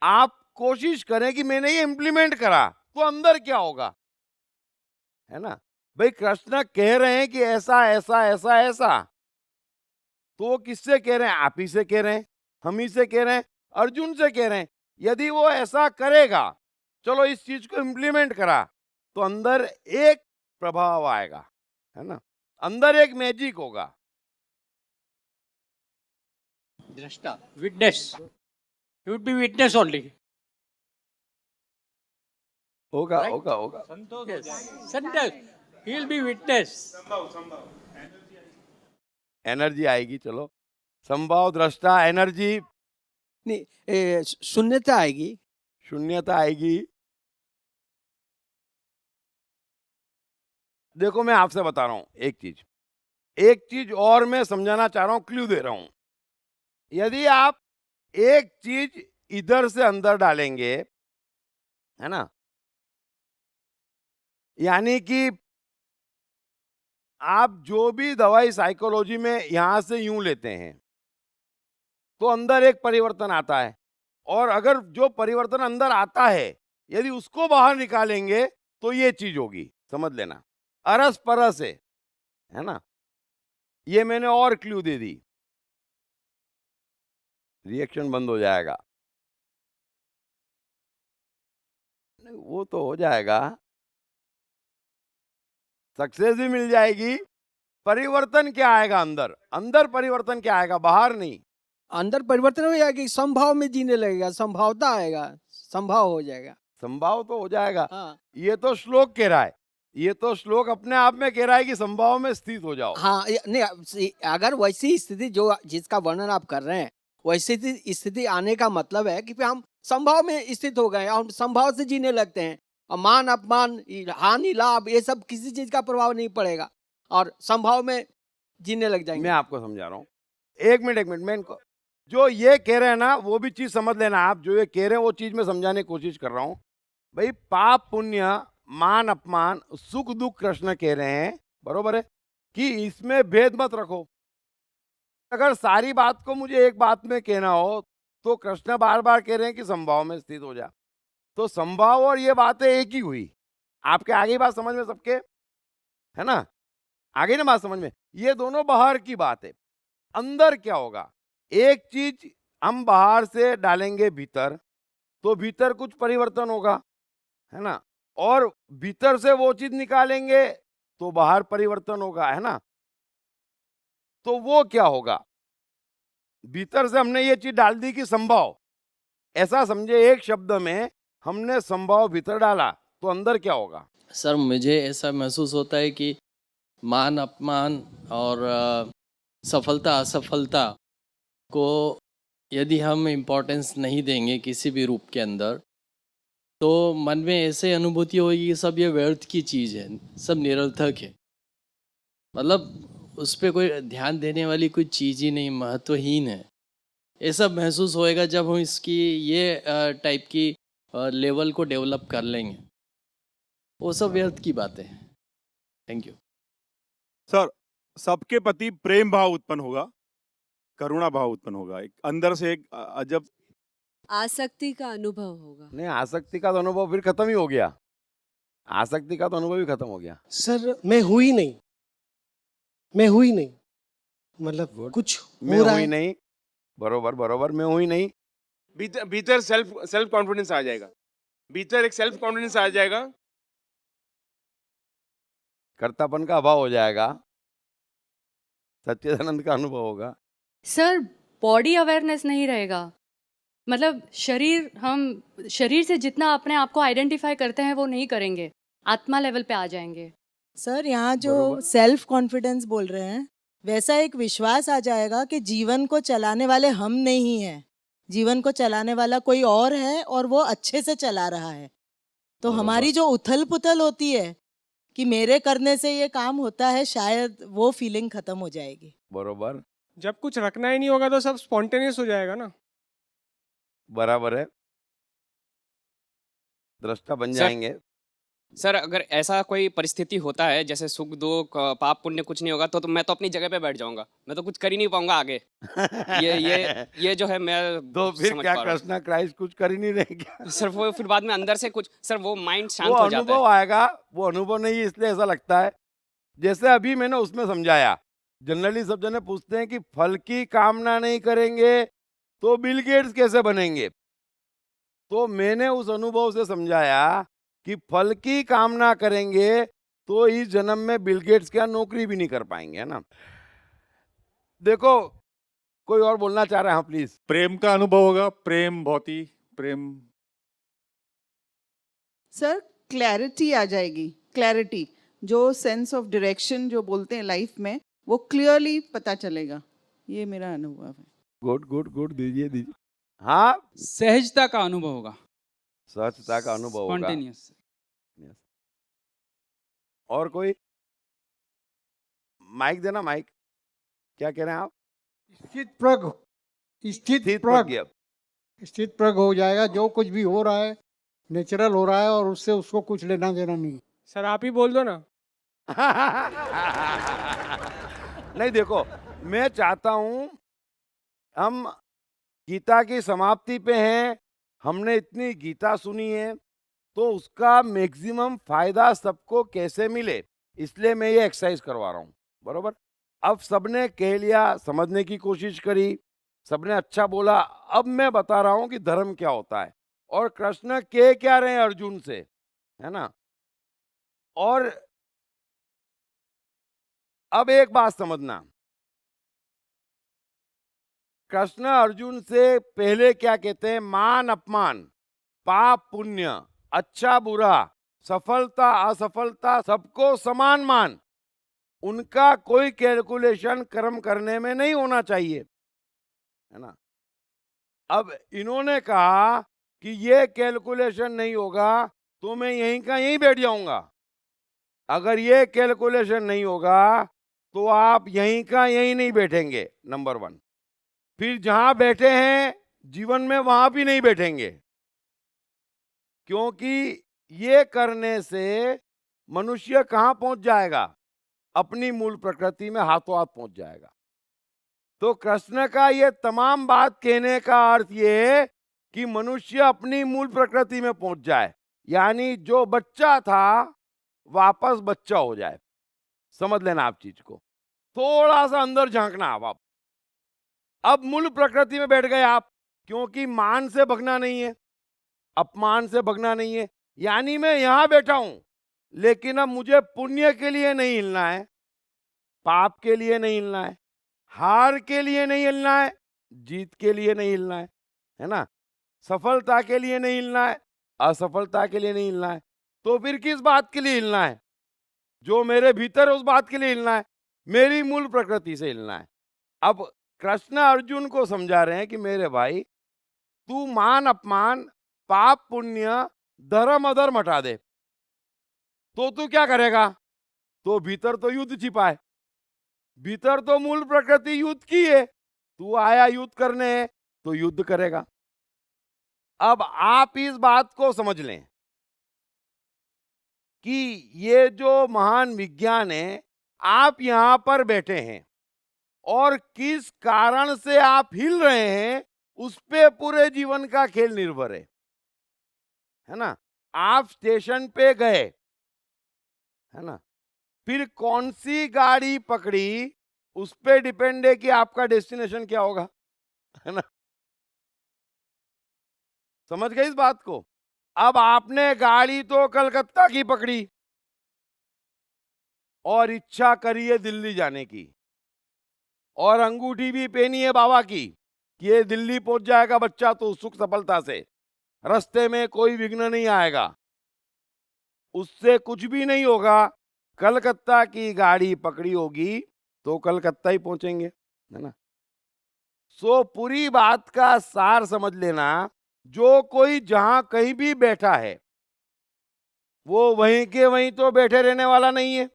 आप कोशिश करें कि मैंने ये इंप्लीमेंट करा तो अंदर क्या होगा, है ना। भाई कृष्ण कह रहे हैं कि ऐसा ऐसा ऐसा ऐसा, तो वो किससे कह रहे हैं? आप ही से कह रहे हैं, हम ही से कह रहे हैं, अर्जुन से कह रहे हैं। यदि वो ऐसा करेगा, चलो इस चीज को इंप्लीमेंट करा, तो अंदर एक प्रभाव आएगा, है ना, अंदर एक मैजिक होगा। दृष्टा, witness, you would be witness only. होगा होगा होगा, Santosh, he will be witness. Energy आएगी, चलो संभाव, दृष्टा, एनर्जी नहीं, शून्यता आएगी, शून्यता आएगी। देखो मैं आपसे बता रहा हूं एक चीज और मैं समझाना चाह रहा हूं, क्लू दे रहा हूं। यदि आप एक चीज इधर से अंदर डालेंगे, है ना, यानी कि आप जो भी दवाई साइकोलॉजी में यहां से यूं लेते हैं, तो अंदर एक परिवर्तन आता है, और अगर जो परिवर्तन अंदर आता है, यदि उसको बाहर निकालेंगे तो ये चीज होगी, समझ लेना, अरस परस है ना। ये मैंने और क्लू दे दी, रिएक्शन बंद हो जाएगा। नहीं, वो तो हो जाएगा, सक्सेस भी मिल जाएगी। परिवर्तन क्या आएगा अंदर? अंदर परिवर्तन क्या आएगा, बाहर नहीं। अंदर परिवर्तन हो जाएगा, संभाव में जीने लगेगा, संभावता आएगा, संभाव हो जाएगा। संभाव तो हो जाएगा। हाँ। ये तो श्लोक कह रहा है, ये तो श्लोक अपने आप में कह रहा है कि संभाव में स्थित हो जाओ। हाँ, नहीं, अगर वैसी स्थिति जो जिसका वर्णन आप कर रहे हैं, वैसी स्थिति आने का मतलब है कि फिर हम संभाव में स्थित हो गए, हम संभाव से जीने लगते हैं, और मान अपमान, हानि लाभ, ये सब किसी चीज का प्रभाव नहीं पड़ेगा, और संभाव में जीने लग जाएंगे। मैं आपको समझा रहा हूँ, एक मिनट मैं इनको जो ये कह रहे हैं ना, वो भी चीज समझ लेना। आप जो ये कह रहे हैं वो चीज मैं समझाने की कोशिश कर रहा हूँ। भाई पाप पुण्य, मान अपमान, सुख दुख, कृष्ण कह रहे हैं, बरोबर है, कि इसमें भेद मत रखो। अगर सारी बात को मुझे एक बात में कहना हो, तो कृष्ण बार बार कह रहे हैं कि संभाव में स्थित हो जा, तो संभाव और ये बातें एक ही हुई। आपके आगे बात समझ में सबके, है ना, आगे ना बात समझ में। ये दोनों बाहर की बात है, अंदर क्या होगा? एक चीज हम बाहर से डालेंगे भीतर, तो भीतर कुछ परिवर्तन होगा, है ना, और भीतर से वो चीज निकालेंगे तो बाहर परिवर्तन होगा, है ना। तो वो क्या होगा? भीतर से हमने ये चीज डाल दी कि संभाव, ऐसा समझे, एक शब्द में हमने संभाव भीतर डाला, तो अंदर क्या होगा? सर मुझे ऐसा महसूस होता है कि मान अपमान और सफलता असफलता को यदि हम इम्पोर्टेंस नहीं देंगे किसी भी रूप के अंदर, तो मन में ऐसे अनुभूति होगी कि सब ये व्यर्थ की चीज़ है, सब निरर्थक है, मतलब उस पर कोई ध्यान देने वाली कोई चीज़ ही नहीं, महत्वहीन है। ऐसा महसूस होएगा जब हम इसकी ये टाइप की लेवल को डेवलप कर लेंगे। वो सब व्यर्थ की बात है। Thank you sir. सबके प्रति प्रेम भाव उत्पन्न होगा, करुणा भाव उत्पन्न होगा, एक अंदर से एक अजब आसक्ति का अनुभव होगा। नहीं, आसक्ति का तो अनुभव फिर खत्म ही हो गया, आसक्ति का तो अनुभव ही खत्म हो गया। सर मैं हुई नहीं, मतलब कुछ मैं हो रहा हुई है। नहीं, बरोबर बरोबर, मैं हुई नहीं। भीतर सेल्फ कॉन्फिडेंस आ जाएगा, भीतर एक सेल्फ कॉन्फिडेंस आ जाएगा, कर्तापन का अभाव हो जाएगा। सच्चिदानंद का अनुभव होगा। सर बॉडी अवेयरनेस नहीं रहेगा, मतलब शरीर से जितना अपने आप को आइडेंटिफाई करते हैं वो नहीं करेंगे, आत्मा लेवल पे आ जाएंगे। सर यहाँ जो बरोबर। सेल्फ कॉन्फिडेंस बोल रहे हैं वैसा एक विश्वास आ जाएगा कि जीवन को चलाने वाले हम नहीं हैं, जीवन को चलाने वाला कोई और है और वो अच्छे से चला रहा है। तो हमारी जो उथल पुथल होती है कि मेरे करने से ये काम होता है, शायद वो फीलिंग खत्म हो जाएगी। बरोबर, जब कुछ रखना ही नहीं होगा तो सब स्पॉन्टेनियस हो जाएगा ना। बराबर है, दृष्टा बन सर, जाएंगे। सर अगर ऐसा कोई परिस्थिति होता है जैसे सुख दुख पाप पुण्य कुछ नहीं होगा तो मैं तो अपनी जगह पे बैठ जाऊंगा, मैं तो कुछ कर ही नहीं पाऊंगा आगे। ये जो है मैं तो फिर समझ क्या पा रहा हूँ। कृष्णा क्राइस्ट कुछ कर ही नहीं रहे क्या? सर वो फिर बाद में अंदर से कुछ सर वो माइंड शांत वो हो जाता अनुभव है। आएगा, वो अनुभव नहीं है इसलिए ऐसा लगता है। जैसे अभी मैंने उसमें समझाया, जनरली सब जने पूछते हैं कि फल की कामना नहीं करेंगे तो बिल गेट्स कैसे बनेंगे। तो मैंने उस अनुभव से समझाया कि फल की कामना करेंगे तो इस जन्म में बिल गेट्स क्या नौकरी भी नहीं कर पाएंगे, है ना। देखो कोई और बोलना चाह रहा है? हाँ प्लीज। प्रेम का अनुभव होगा, प्रेम भौती प्रेम। सर क्लैरिटी आ जाएगी, क्लैरिटी जो सेंस ऑफ डायरेक्शन जो बोलते हैं लाइफ में वो क्लियरली पता चलेगा, ये मेरा अनुभव है। गुड गुड गुड, दीजिए दीजिए। हाँ, सहजता का अनुभव होगा, सहजता का अनुभव होगा। स्पॉन्टेनियस। और कोई? माइक देना, माइक। क्या कह रहे हैं आप? स्थित प्रज्ञ हो जाएगा, जो कुछ भी हो रहा है नेचुरल हो रहा है और उससे उसको कुछ लेना देना नहीं। सर आप ही बोल दो ना। नहीं देखो, मैं चाहता हूं हम गीता की समाप्ति पे हैं, हमने इतनी गीता सुनी है तो उसका मैक्सिमम फायदा सबको कैसे मिले, इसलिए मैं ये एक्सरसाइज करवा रहा हूँ। बरोबर, अब सबने कह लिया, समझने की कोशिश करी, सबने अच्छा बोला। अब मैं बता रहा हूँ कि धर्म क्या होता है और कृष्ण कह क्या रहे हैं अर्जुन से, है ना। और अब एक बात समझना, कृष्ण अर्जुन से पहले क्या कहते हैं? मान अपमान, पाप पुण्य, अच्छा बुरा, सफलता असफलता सबको समान मान। उनका कोई कैलकुलेशन कर्म करने में नहीं होना चाहिए, है ना। अब इन्होंने कहा कि ये कैलकुलेशन नहीं होगा तो मैं यहीं का यहीं बैठ जाऊंगा। अगर ये कैलकुलेशन नहीं होगा तो आप यहीं का यहीं नहीं बैठेंगे, नंबर 1। फिर जहां बैठे हैं जीवन में वहां भी नहीं बैठेंगे, क्योंकि ये करने से मनुष्य कहां पहुंच जाएगा? अपनी मूल प्रकृति में हाथों हाथ पहुंच जाएगा। तो कृष्ण का ये तमाम बात कहने का अर्थ ये है कि मनुष्य अपनी मूल प्रकृति में पहुंच जाए, यानी जो बच्चा था वापस बच्चा हो जाए। समझ लेना आप चीज को, थोड़ा सा अंदर झांकना आप। अब मूल प्रकृति में बैठ गए आप, क्योंकि मान से भगना नहीं है, अपमान से भगना नहीं है। यानी मैं यहां बैठा हूं लेकिन अब मुझे पुण्य के लिए नहीं हिलना है, पाप के लिए नहीं हिलना है, हार के लिए नहीं हिलना है, जीत के लिए नहीं हिलना है ना, सफलता के लिए नहीं हिलना है, असफलता के लिए नहीं हिलना है। तो फिर किस बात के लिए हिलना है? जो मेरे भीतर है उस बात के लिए हिलना है, मेरी मूल प्रकृति से हिलना है। अब कृष्ण अर्जुन को समझा रहे हैं कि मेरे भाई तू मान अपमान, पाप पुण्य, धर्म अधर्म हटा दे, तो तू क्या करेगा? तो भीतर तो युद्ध छिपा है, भीतर तो मूल प्रकृति युद्ध की है, तू आया युद्ध करने तो युद्ध करेगा। अब आप इस बात को समझ लें कि ये जो महान विज्ञान है, आप यहां पर बैठे हैं और किस कारण से आप हिल रहे हैं उस पे पूरे जीवन का खेल निर्भर है ना। आप स्टेशन पे गए, है ना, फिर कौन सी गाड़ी पकड़ी उस पे डिपेंड है कि आपका डेस्टिनेशन क्या होगा, है ना। समझ गए इस बात को? अब आपने गाड़ी तो कलकत्ता की पकड़ी और इच्छा करी है दिल्ली जाने की, और अंगूठी भी पहनी है बाबा की कि ये दिल्ली पहुंच जाएगा बच्चा तो सुख सफलता से, रास्ते में कोई विघ्न नहीं आएगा, उससे कुछ भी नहीं होगा। कलकत्ता की गाड़ी पकड़ी होगी तो कलकत्ता ही पहुंचेंगे, है ना। सो पूरी बात का सार समझ लेना, जो कोई जहां कहीं भी बैठा है वो वहीं के वहीं तो बैठे रहने वाला नहीं है,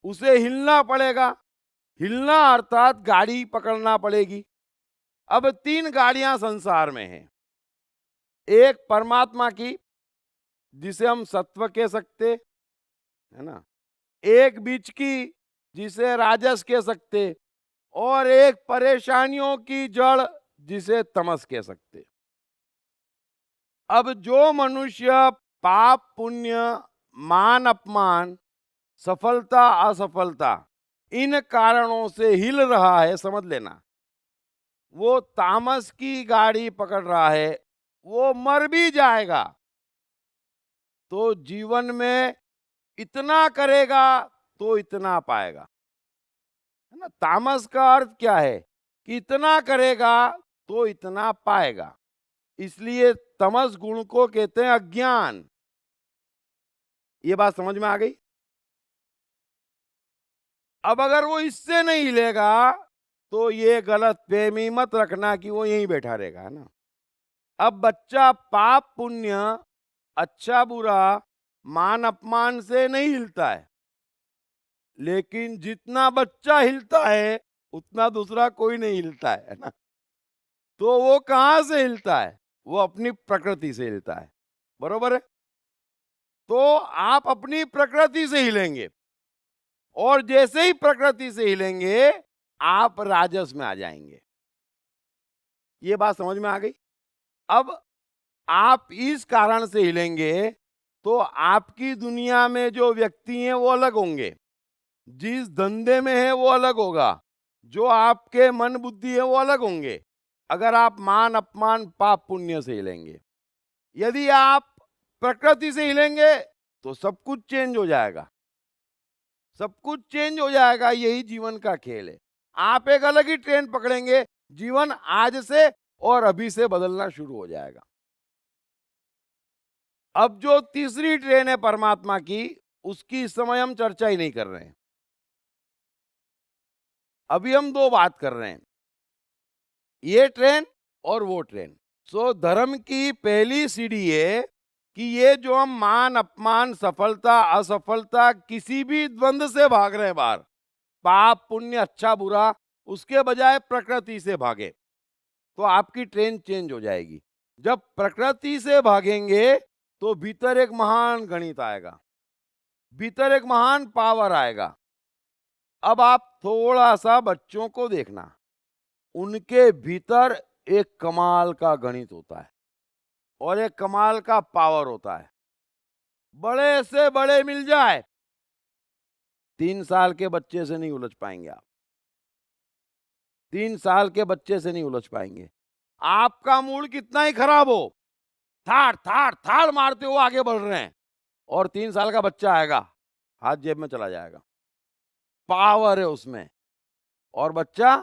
उसे हिलना पड़ेगा। हिलना अर्थात गाड़ी पकड़ना पड़ेगी। अब 3 गाड़ियां संसार में हैं। एक परमात्मा की, जिसे हम सत्व कह सकते, है ना, एक बीच की जिसे राजस कह सकते, और एक परेशानियों की जड़ जिसे तमस कह सकते। अब जो मनुष्य पाप पुण्य, मान अपमान, सफलता असफलता, इन कारणों से हिल रहा है, समझ लेना वो तामस की गाड़ी पकड़ रहा है, वो मर भी जाएगा तो जीवन में इतना करेगा तो इतना पाएगा, है ना। तामस का अर्थ क्या है कि इतना करेगा तो इतना पाएगा, इसलिए तमस गुण को कहते हैं अज्ञान। ये बात समझ में आ गई। अब अगर वो इससे नहीं हिलेगा तो ये गलत फहमी मत रखना कि वो यहीं बैठा रहेगा, है ना। अब बच्चा पाप पुण्य, अच्छा बुरा, मान अपमान से नहीं हिलता है, लेकिन जितना बच्चा हिलता है उतना दूसरा कोई नहीं हिलता है ना। तो वो कहां से हिलता है? वो अपनी प्रकृति से हिलता है, बरोबर है। तो आप अपनी प्रकृति से हिलेंगे, और जैसे ही प्रकृति से हिलेंगे आप राजस में आ जाएंगे। ये बात समझ में आ गई। अब आप इस कारण से हिलेंगे तो आपकी दुनिया में जो व्यक्ति हैं वो अलग होंगे, जिस धंधे में है वो अलग होगा, जो आपके मन बुद्धि है वो अलग होंगे, अगर आप मान अपमान पाप पुण्य से हिलेंगे। यदि आप प्रकृति से हिलेंगे तो सब कुछ चेंज हो जाएगा, सब कुछ चेंज हो जाएगा। यही जीवन का खेल है। आप एक अलग ही ट्रेन पकड़ेंगे, जीवन आज से और अभी से बदलना शुरू हो जाएगा। अब जो तीसरी ट्रेन है परमात्मा की, उसकी इस समय हम चर्चा ही नहीं कर रहे हैं। अभी हम 2 बात कर रहे हैं, ये ट्रेन और वो ट्रेन। सो धर्म की पहली सीढ़ी है कि ये जो हम मान अपमान, सफलता असफलता, किसी भी द्वंद्व से भाग रहे हैं बाहर, पाप पुण्य अच्छा बुरा, उसके बजाय प्रकृति से भागे तो आपकी ट्रेन चेंज हो जाएगी। जब प्रकृति से भागेंगे तो भीतर एक महान गणित आएगा, भीतर एक महान पावर आएगा। अब आप थोड़ा सा बच्चों को देखना, उनके भीतर एक कमाल का गणित होता है और एक कमाल का पावर होता है। बड़े से बड़े मिल जाए, 3 साल के बच्चे से नहीं उलझ पाएंगे आप, 3 साल के बच्चे से नहीं उलझ पाएंगे। आपका मूड कितना ही खराब हो, थाड़ थाड़ थाड़ मारते हुए आगे बढ़ रहे हैं, और 3 साल का बच्चा आएगा, हाथ जेब में चला जाएगा। पावर है उसमें। और बच्चा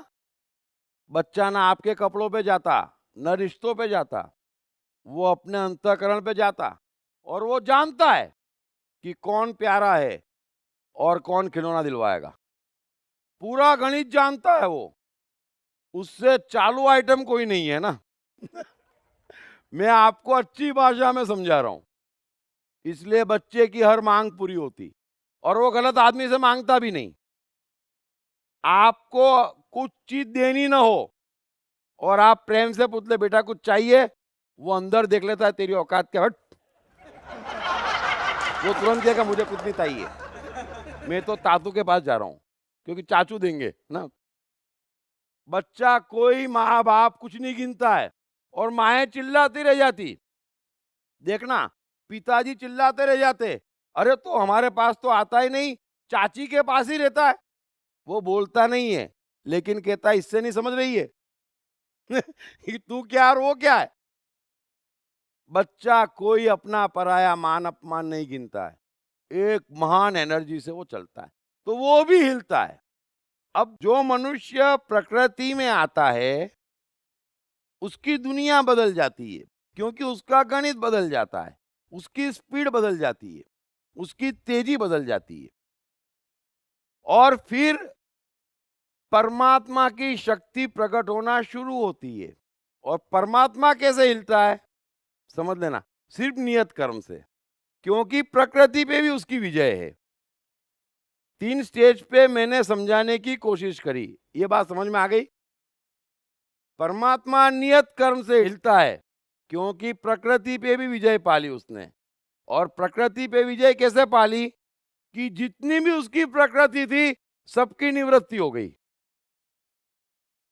ना आपके कपड़ों पे जाता, न रिश्तों पे जाता, वो अपने अंतःकरण पे जाता, और वो जानता है कि कौन प्यारा है और कौन खिलौना दिलवाएगा। पूरा गणित जानता है वो, उससे चालू आइटम कोई नहीं है ना। मैं आपको अच्छी भाषा में समझा रहा हूं, इसलिए बच्चे की हर मांग पूरी होती, और वो गलत आदमी से मांगता भी नहीं। आपको कुछ चीज देनी ना हो और आप प्रेम से पूछ ले, बेटा कुछ चाहिए, वो अंदर देख लेता है तेरी औकात क्या, हट। वो तुरंत कहेगा मुझे कुछ नहीं चाहिए, मैं तो तातू के पास जा रहा हूं, क्योंकि चाचू देंगे ना। बच्चा कोई माँ बाप कुछ नहीं गिनता है, और माएँ चिल्लाती रह जाती। देखना, पिताजी चिल्लाते रह जाते, अरे तो हमारे पास तो आता ही नहीं, चाची के पास ही रहता है। वो बोलता नहीं है, लेकिन कहता है इससे नहीं समझ रही है कि तू क्या और वो क्या है। बच्चा कोई अपना पराया मान अपमान नहीं गिनता है, एक महान एनर्जी से वो चलता है, तो वो भी हिलता है। अब जो मनुष्य प्रकृति में आता है उसकी दुनिया बदल जाती है, क्योंकि उसका गणित बदल जाता है, उसकी स्पीड बदल जाती है, उसकी तेजी बदल जाती है, और फिर परमात्मा की शक्ति प्रकट होना शुरू होती है। और परमात्मा कैसे हिलता है समझ लेना, सिर्फ नियत कर्म से, क्योंकि प्रकृति पे भी उसकी विजय है। 3 स्टेज पे मैंने समझाने की कोशिश करी, ये बात समझ में आ गई? परमात्मा नियत कर्म से हिलता है क्योंकि प्रकृति पे भी विजय पाली उसने। और प्रकृति पे विजय कैसे पाली कि जितनी भी उसकी प्रकृति थी सबकी निवृत्ति हो गई।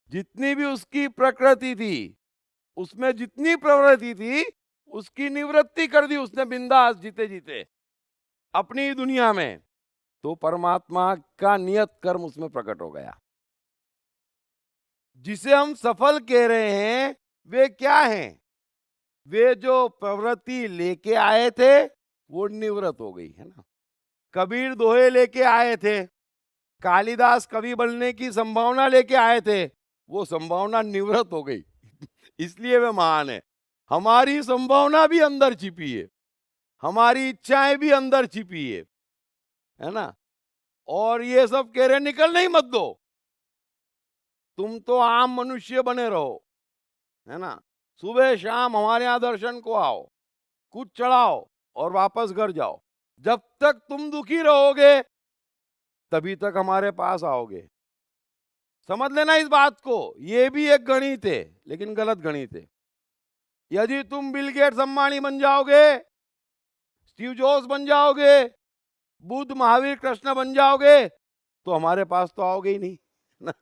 जितनी भी उसकी प्रकृति थी उसमें जितनी प्रवृत्ति थी उसकी निवृत्ति कर दी उसने बिंदास जीते जीते अपनी दुनिया में। तो परमात्मा का नियत कर्म उसमें प्रकट हो गया। जिसे हम सफल कह रहे हैं वे क्या हैं? वे जो प्रवृत्ति लेके आए थे वो निवृत्त हो गई है ना। कबीर दोहे लेके आए थे, कालिदास कवि बनने की संभावना लेके आए थे, वो संभावना निवृत्त हो गई इसलिए वे महान है। हमारी संभावना भी अंदर छिपी है, हमारी इच्छाएं भी अंदर छिपी है ना। और ये सब कह रहे निकलने ही मत दो, तुम तो आम मनुष्य बने रहो, है ना। सुबह शाम हमारे यहाँ दर्शन को आओ, कुछ चढ़ाओ और वापस घर जाओ। जब तक तुम दुखी रहोगे तभी तक हमारे पास आओगे। समझ लेना इस बात को, ये भी एक गणित है लेकिन गलत गणित है। यदि तुम बिल गेट्स अंबानी बन जाओगे, स्टीव जॉब्स बन जाओगे, बुद्ध महावीर कृष्ण बन जाओगे तो हमारे पास तो आओगे ही नहीं ना।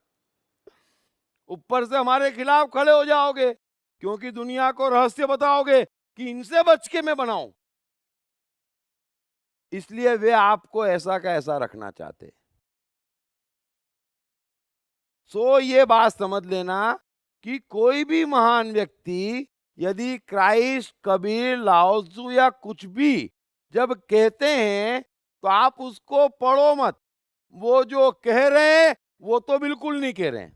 ऊपर से हमारे खिलाफ खड़े हो जाओगे क्योंकि दुनिया को रहस्य बताओगे कि इनसे बच के मैं बनाऊं। इसलिए वे आपको ऐसा का ऐसा रखना चाहते। सो ये बात समझ लेना कि कोई भी महान व्यक्ति यदि क्राइस्ट, कबीर, लाओ त्सु या कुछ भी जब कहते हैं तो आप उसको पढ़ो मत। वो जो कह रहे हैं वो तो बिल्कुल नहीं कह रहे हैं।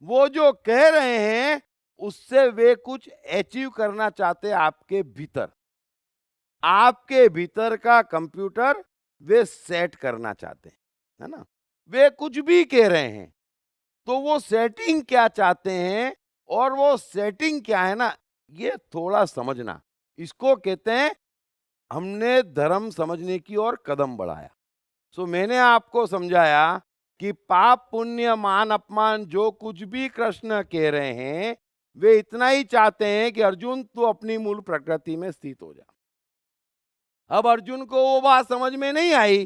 वो जो कह रहे हैं उससे वे कुछ अचीव करना चाहते हैं आपके भीतर। आपके भीतर का कंप्यूटर वे सेट करना चाहते हैं, है ना। वे कुछ भी कह रहे हैं तो वो सेटिंग क्या चाहते हैं और वो सेटिंग क्या है ना, ये थोड़ा समझना। इसको कहते हैं हमने धर्म समझने की ओर कदम बढ़ाया। सो मैंने आपको समझाया कि पाप पुण्य मान अपमान जो कुछ भी कृष्ण कह रहे हैं वे इतना ही चाहते हैं कि अर्जुन तू अपनी मूल प्रकृति में स्थित हो जा। अब अर्जुन को वो बात समझ में नहीं आई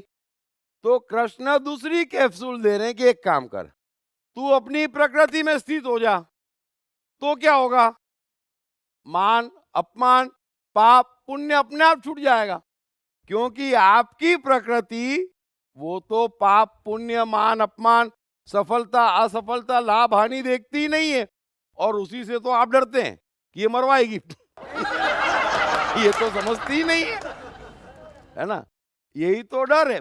तो कृष्ण दूसरी कैप्सूल दे रहे हैं कि एक काम कर, तू अपनी प्रकृति में स्थित हो जा। तो क्या होगा? मान अपमान पाप पुण्य अपने आप छूट जाएगा, क्योंकि आपकी प्रकृति वो तो पाप पुण्य मान अपमान सफलता असफलता लाभ हानि देखती ही नहीं है। और उसी से तो आप डरते हैं कि ये मरवाएगी ये तो समझती ही नहीं है ना। यही तो डर है,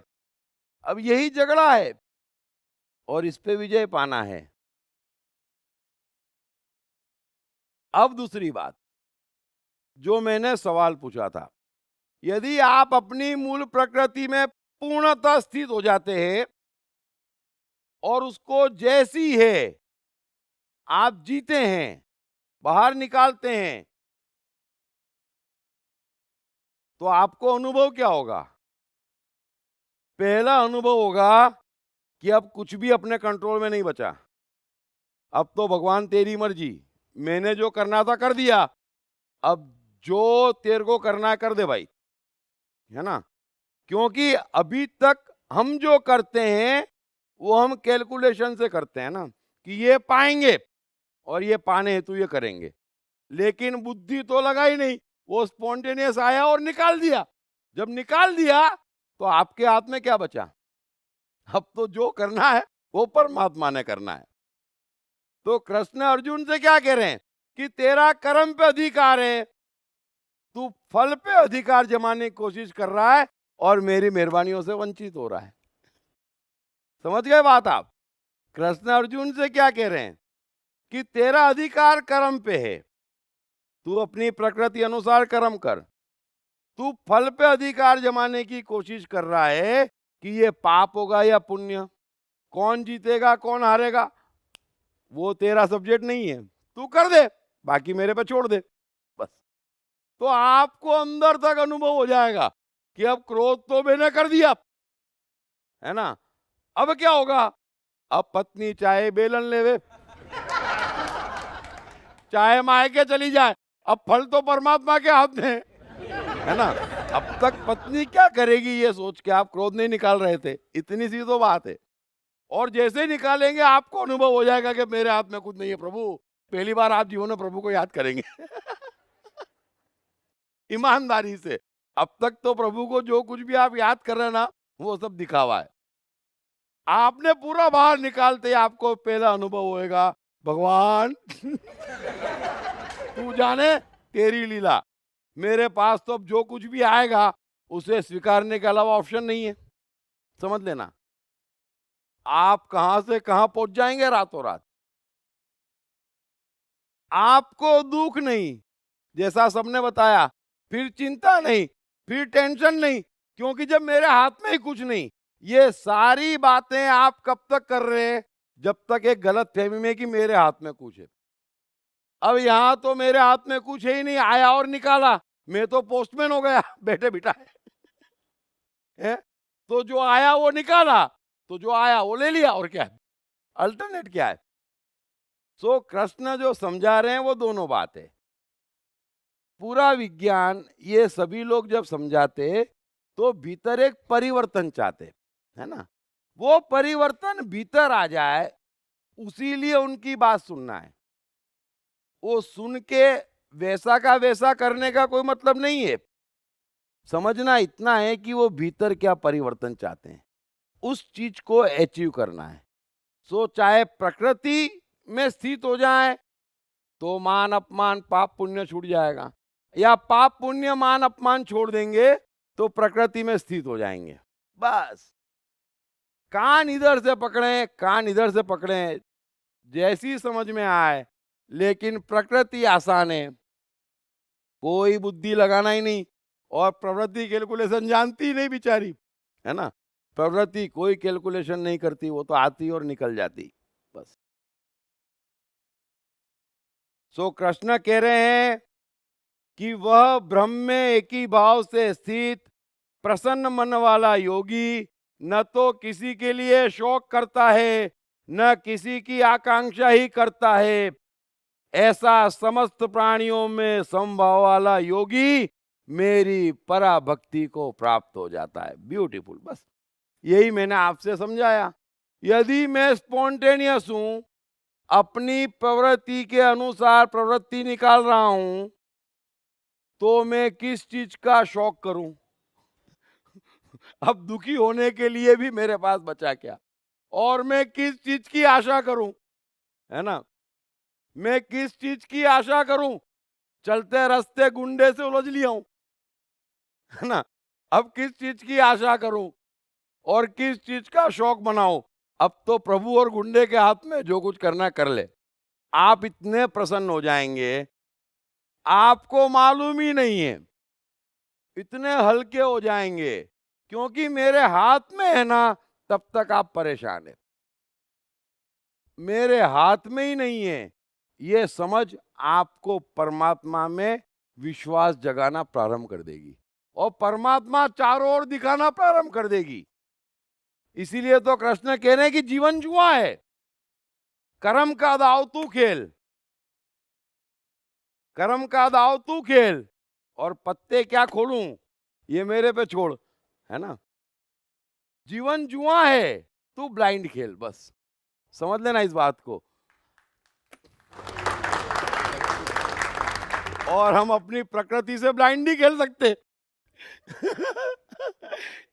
अब यही झगड़ा है और इस पे विजय पाना है। अब दूसरी बात जो मैंने सवाल पूछा था, यदि आप अपनी मूल प्रकृति में पूर्णतः स्थित हो जाते हैं और उसको जैसी है आप जीते हैं, बाहर निकालते हैं, तो आपको अनुभव क्या होगा? पहला अनुभव होगा कि अब कुछ भी अपने कंट्रोल में नहीं बचा। अब तो भगवान तेरी मर्जी, मैंने जो करना था कर दिया, अब जो तेरे को करना है कर दे भाई, है ना। क्योंकि अभी तक हम जो करते हैं वो हम कैलकुलेशन से करते हैं ना, कि ये पाएंगे और ये पाने हेतु ये करेंगे, लेकिन बुद्धि तो लगा ही नहीं, वो स्पॉन्टेनियस आया और निकाल दिया। जब निकाल दिया तो आपके हाथ में क्या बचा? अब तो जो करना है वो परमात्मा ने करना है। तो कृष्ण अर्जुन से क्या कह रहे हैं कि तेरा कर्म पे अधिकार है, तू फल पे अधिकार जमाने की कोशिश कर रहा है और मेरी मेहरबानियों से वंचित हो रहा है। समझ गए बात आप? कृष्ण अर्जुन से क्या कह रहे हैं कि तेरा अधिकार कर्म पे है, तू अपनी प्रकृति अनुसार कर्म कर। तू फल पे अधिकार जमाने की कोशिश कर रहा है कि ये पाप होगा या पुण्य, कौन जीतेगा कौन हारेगा, वो तेरा सब्जेक्ट नहीं है। तू कर दे, बाकी मेरे पे छोड़ दे, बस। तो आपको अंदर तक अनुभव हो जाएगा कि अब क्रोध तो मैंने कर दिया, है ना, अब क्या होगा? अब पत्नी चाहे बेलन लेवे, चाहे मायके चली जाए, अब फल तो परमात्मा के हाथ में है ना। अब तक पत्नी क्या करेगी ये सोच के आप क्रोध नहीं निकाल रहे थे, इतनी सी तो बात है। और जैसे ही निकालेंगे आपको अनुभव हो जाएगा कि मेरे हाथ में कुछ नहीं है प्रभु। पहली बार आप जीवन में प्रभु को याद करेंगे ईमानदारी से। अब तक तो प्रभु को जो कुछ भी आप याद कर रहे हैं ना, वो सब दिखावा है। आपने पूरा बाहर निकालते ही आपको पहला अनुभव होएगा, भगवान तू जाने तेरी लीला, मेरे पास तो अब जो कुछ भी आएगा उसे स्वीकारने के अलावा ऑप्शन नहीं है। समझ लेना, आप कहां से कहां पहुंच जाएंगे रातों रात। आपको दुख नहीं, जैसा सबने बताया, फिर चिंता नहीं, फिर टेंशन नहीं, क्योंकि जब मेरे हाथ में ही कुछ नहीं। ये सारी बातें आप कब तक कर रहे हैं? जब तक एक गलत फहमी में कि मेरे हाथ में कुछ है। अब यहां तो मेरे हाथ में कुछ है ही नहीं, आया और निकाला, मैं तो पोस्टमैन हो गया बैठे बिठाए है? तो जो आया वो निकाला, तो जो आया वो ले लिया, और क्या है? अल्टरनेट क्या है? सो कृष्ण जो समझा रहे हैं वो दोनों बात है। पूरा विज्ञान ये सभी लोग जब समझाते तो भीतर एक परिवर्तन चाहते, है ना। वो परिवर्तन भीतर आ जाए, उसी लिए उनकी बात सुनना है। वो सुन के वैसा का वैसा करने का कोई मतलब नहीं है। समझना इतना है कि वो भीतर क्या परिवर्तन चाहते हैं, उस चीज को अचीव करना है। सो चाहे प्रकृति में स्थित हो जाए तो मान अपमान पाप पुण्य छूट जाएगा, या पाप पुण्य मान अपमान छोड़ देंगे तो प्रकृति में स्थित हो जाएंगे। बस कान इधर से पकड़े, कान इधर से पकड़े, जैसी समझ में आए। लेकिन प्रकृति आसान है, कोई बुद्धि लगाना ही नहीं, और प्रवृत्ति कैलकुलेशन जानती ही नहीं बेचारी, है ना। प्रवृत्ति कोई कैलकुलेशन नहीं करती, वो तो आती और निकल जाती, बस। सो कृष्ण कह रहे हैं कि वह ब्रह्म में एक ही भाव से स्थित प्रसन्न मन वाला योगी न तो किसी के लिए शोक करता है, न किसी की आकांक्षा ही करता है। ऐसा समस्त प्राणियों में समभाव वाला योगी मेरी पराभक्ति को प्राप्त हो जाता है। ब्यूटीफुल, बस यही मैंने आपसे समझाया। यदि मैं स्पॉन्टेनियस हूं, अपनी प्रवृत्ति के अनुसार प्रवृत्ति निकाल रहा हूं, तो मैं किस चीज का शौक करूं? अब दुखी होने के लिए भी मेरे पास बचा क्या? और मैं किस चीज की आशा करूं, है ना। मैं किस चीज की आशा करूं? चलते रास्ते गुंडे से उलझ लिया हूं, है ना। अब किस चीज की आशा करूं और किस चीज का शौक बनाऊं? अब तो प्रभु और गुंडे के हाथ में, जो कुछ करना कर ले। आप इतने प्रसन्न हो जाएंगे, आपको मालूम ही नहीं है, इतने हल्के हो जाएंगे, क्योंकि मेरे हाथ में है ना, तब तक आप परेशान है। मेरे हाथ में ही नहीं है, ये समझ आपको परमात्मा में विश्वास जगाना प्रारंभ कर देगी, और परमात्मा चारों ओर दिखाना प्रारंभ कर देगी। इसीलिए तो कृष्ण कह रहे हैं कि जीवन जुआ है, कर्म का दाव तू खेल, कर्म का दाव तू खेल, और पत्ते क्या खोलूं ये मेरे पे छोड़, है ना। जीवन जुआ है, तू ब्लाइंड खेल, बस समझ लेना इस बात को। और हम अपनी प्रकृति से ब्लाइंड नहीं खेल सकते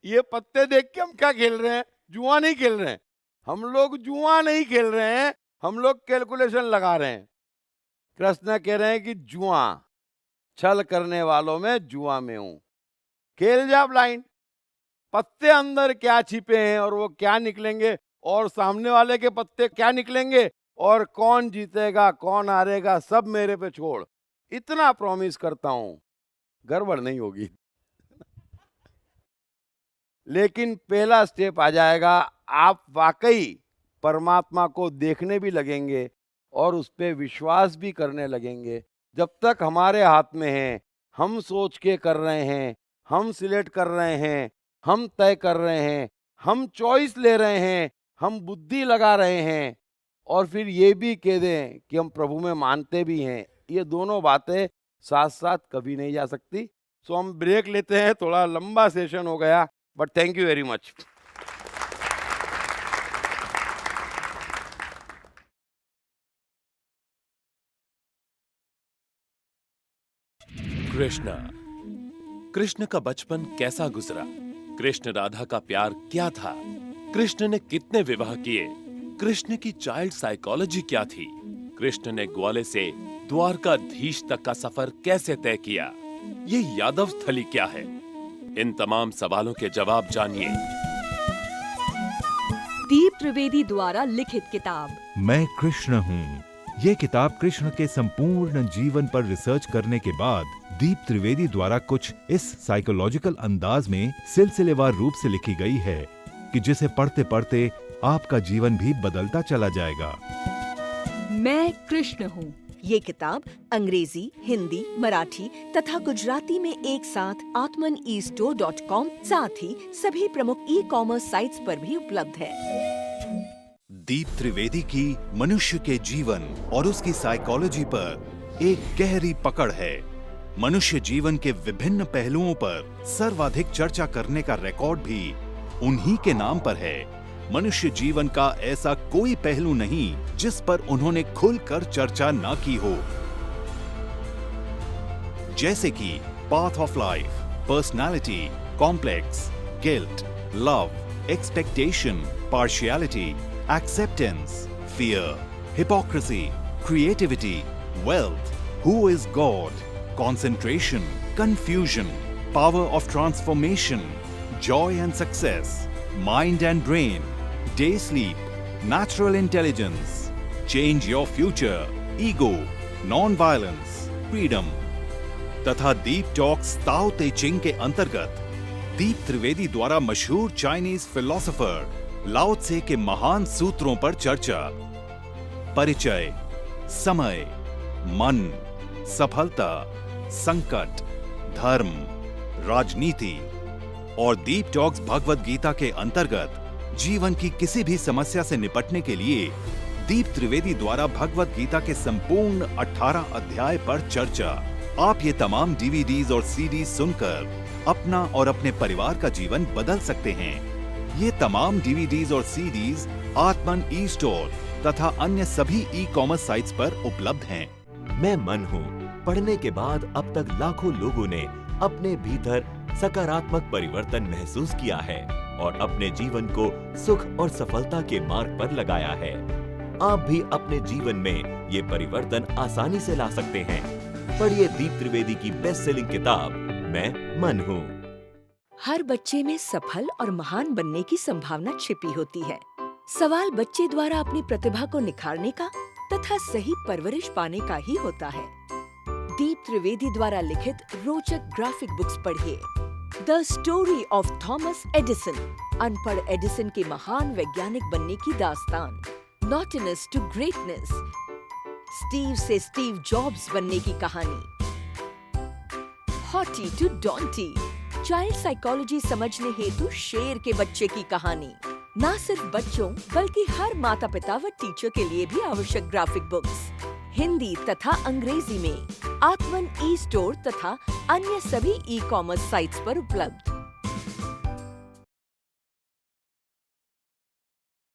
ये पत्ते देख के हम क्या खेल रहे हैं? जुआ नहीं खेल रहे हैं। हम लोग जुआ नहीं खेल रहे हैं, हम लोग कैलकुलेशन लगा रहे हैं। कृष्ण कह रहे हैं कि जुआ, छल करने वालों में जुआ में हूं, खेल जा ब्लाइंड। पत्ते अंदर क्या छिपे हैं और वो क्या निकलेंगे और सामने वाले के पत्ते क्या निकलेंगे और कौन जीतेगा कौन हारेगा सब मेरे पे छोड़, इतना प्रॉमिस करता हूं, गड़बड़ नहीं होगी। लेकिन पहला स्टेप आ जाएगा, आप वाकई परमात्मा को देखने भी लगेंगे और उस पे विश्वास भी करने लगेंगे। जब तक हमारे हाथ में है, हम सोच के कर रहे हैं, हम सिलेक्ट कर रहे हैं, हम तय कर रहे हैं, हम चॉइस ले रहे हैं, हम बुद्धि लगा रहे हैं और फिर ये भी कह दें कि हम प्रभु में मानते भी हैं, ये दोनों बातें साथ साथ कभी नहीं जा सकती। सो हम ब्रेक लेते हैं, थोड़ा लंबा सेशन हो गया, but thank you very much. Krishna का बचपन कैसा गुजरा? कृष्ण राधा का प्यार क्या था? कृष्ण ने कितने विवाह किए? कृष्ण की चाइल्ड साइकोलॉजी क्या थी? कृष्ण ने ग्वाले से द्वारकाधीश तक का सफर कैसे तय किया? ये यादव स्थली क्या है? इन तमाम सवालों के जवाब जानिए। दीप त्रिवेदी द्वारा लिखित किताब मैं कृष्ण हूँ। ये किताब कृष्ण के संपूर्ण जीवन पर रिसर्च करने के बाद दीप त्रिवेदी द्वारा कुछ इस साइकोलॉजिकल अंदाज में सिलसिलेवार रूप से लिखी गई है कि जिसे पढ़ते पढ़ते आपका जीवन भी बदलता चला जाएगा। मैं कृष्ण हूँ। ये किताब अंग्रेजी, हिंदी, मराठी तथा गुजराती में एक साथ atmanestore.com साथ ही सभी प्रमुख ई कॉमर्स साइट्स पर भी उपलब्ध है। दीप त्रिवेदी की मनुष्य के जीवन और उसकी साइकोलॉजी पर एक गहरी पकड़ है। मनुष्य जीवन के विभिन्न पहलुओं पर सर्वाधिक चर्चा करने का रिकॉर्ड भी उन्हीं के नाम पर है। मनुष्य जीवन का ऐसा कोई पहलू नहीं जिस पर उन्होंने खुलकर चर्चा ना की हो, जैसे कि path of life, personality, complex, guilt, love, expectation, partiality, acceptance, fear, hypocrisy, creativity, wealth, who is God, concentration, confusion, power of transformation, joy and success, mind and brain, day sleep, natural intelligence, change your future, ego, non-violence, freedom, तथा दीप talks ताओ ते चिंग के अंतर्गत दीप त्रिवेदी द्वारा मशहूर Chinese philosopher लाओ त्से के महान सूत्रों पर चर्चा, परिचय, समय, मन, सफलता, संकट, धर्म, राजनीति और दीप टॉक्स भगवत गीता के अंतर्गत जीवन की किसी भी समस्या से निपटने के लिए दीप त्रिवेदी द्वारा भगवत गीता के संपूर्ण 18 अध्याय पर चर्चा। आप ये तमाम डीवीडीज और सीडीज सुनकर अपना और अपने परिवार का जीवन बदल सकते हैं। ये तमाम डीवीडीज और सीडीज आत्मन ई स्टोर तथा अन्य सभी ई कॉमर्स साइट्स पर उपलब्ध हैं। मैं मन हूँ पढ़ने के बाद अब तक लाखों लोगों ने अपने भीतर सकारात्मक परिवर्तन महसूस किया है और अपने जीवन को सुख और सफलता के मार्ग पर लगाया है। आप भी अपने जीवन में ये परिवर्तन आसानी से ला सकते हैं। पढ़िए दीप त्रिवेदी की बेस्ट सेलिंग किताब मैं मन हूँ। हर बच्चे में सफल और महान बनने की संभावना छिपी होती है। सवाल बच्चे द्वारा अपनी प्रतिभा को निखारने का तथा सही परवरिश पाने का ही होता है। दीप त्रिवेदी द्वारा लिखित रोचक ग्राफिक बुक्स पढ़िए। The story of Thomas Edison, अनपढ़ एडिसन के महान वैज्ञानिक बनने की दास्तान। नॉटिनस टू ग्रेटनेस, स्टीव से स्टीव जॉब्स बनने की कहानी। हॉटी टू डॉन्टी, चाइल्ड साइकोलॉजी समझने हेतु शेर के बच्चे की कहानी। न सिर्फ बच्चों बल्कि हर माता पिता व टीचर के लिए भी आवश्यक ग्राफिक बुक्स हिंदी तथा अंग्रेजी में आत्मन ई स्टोर तथा अन्य सभी ई कॉमर्स साइट्स पर उपलब्ध।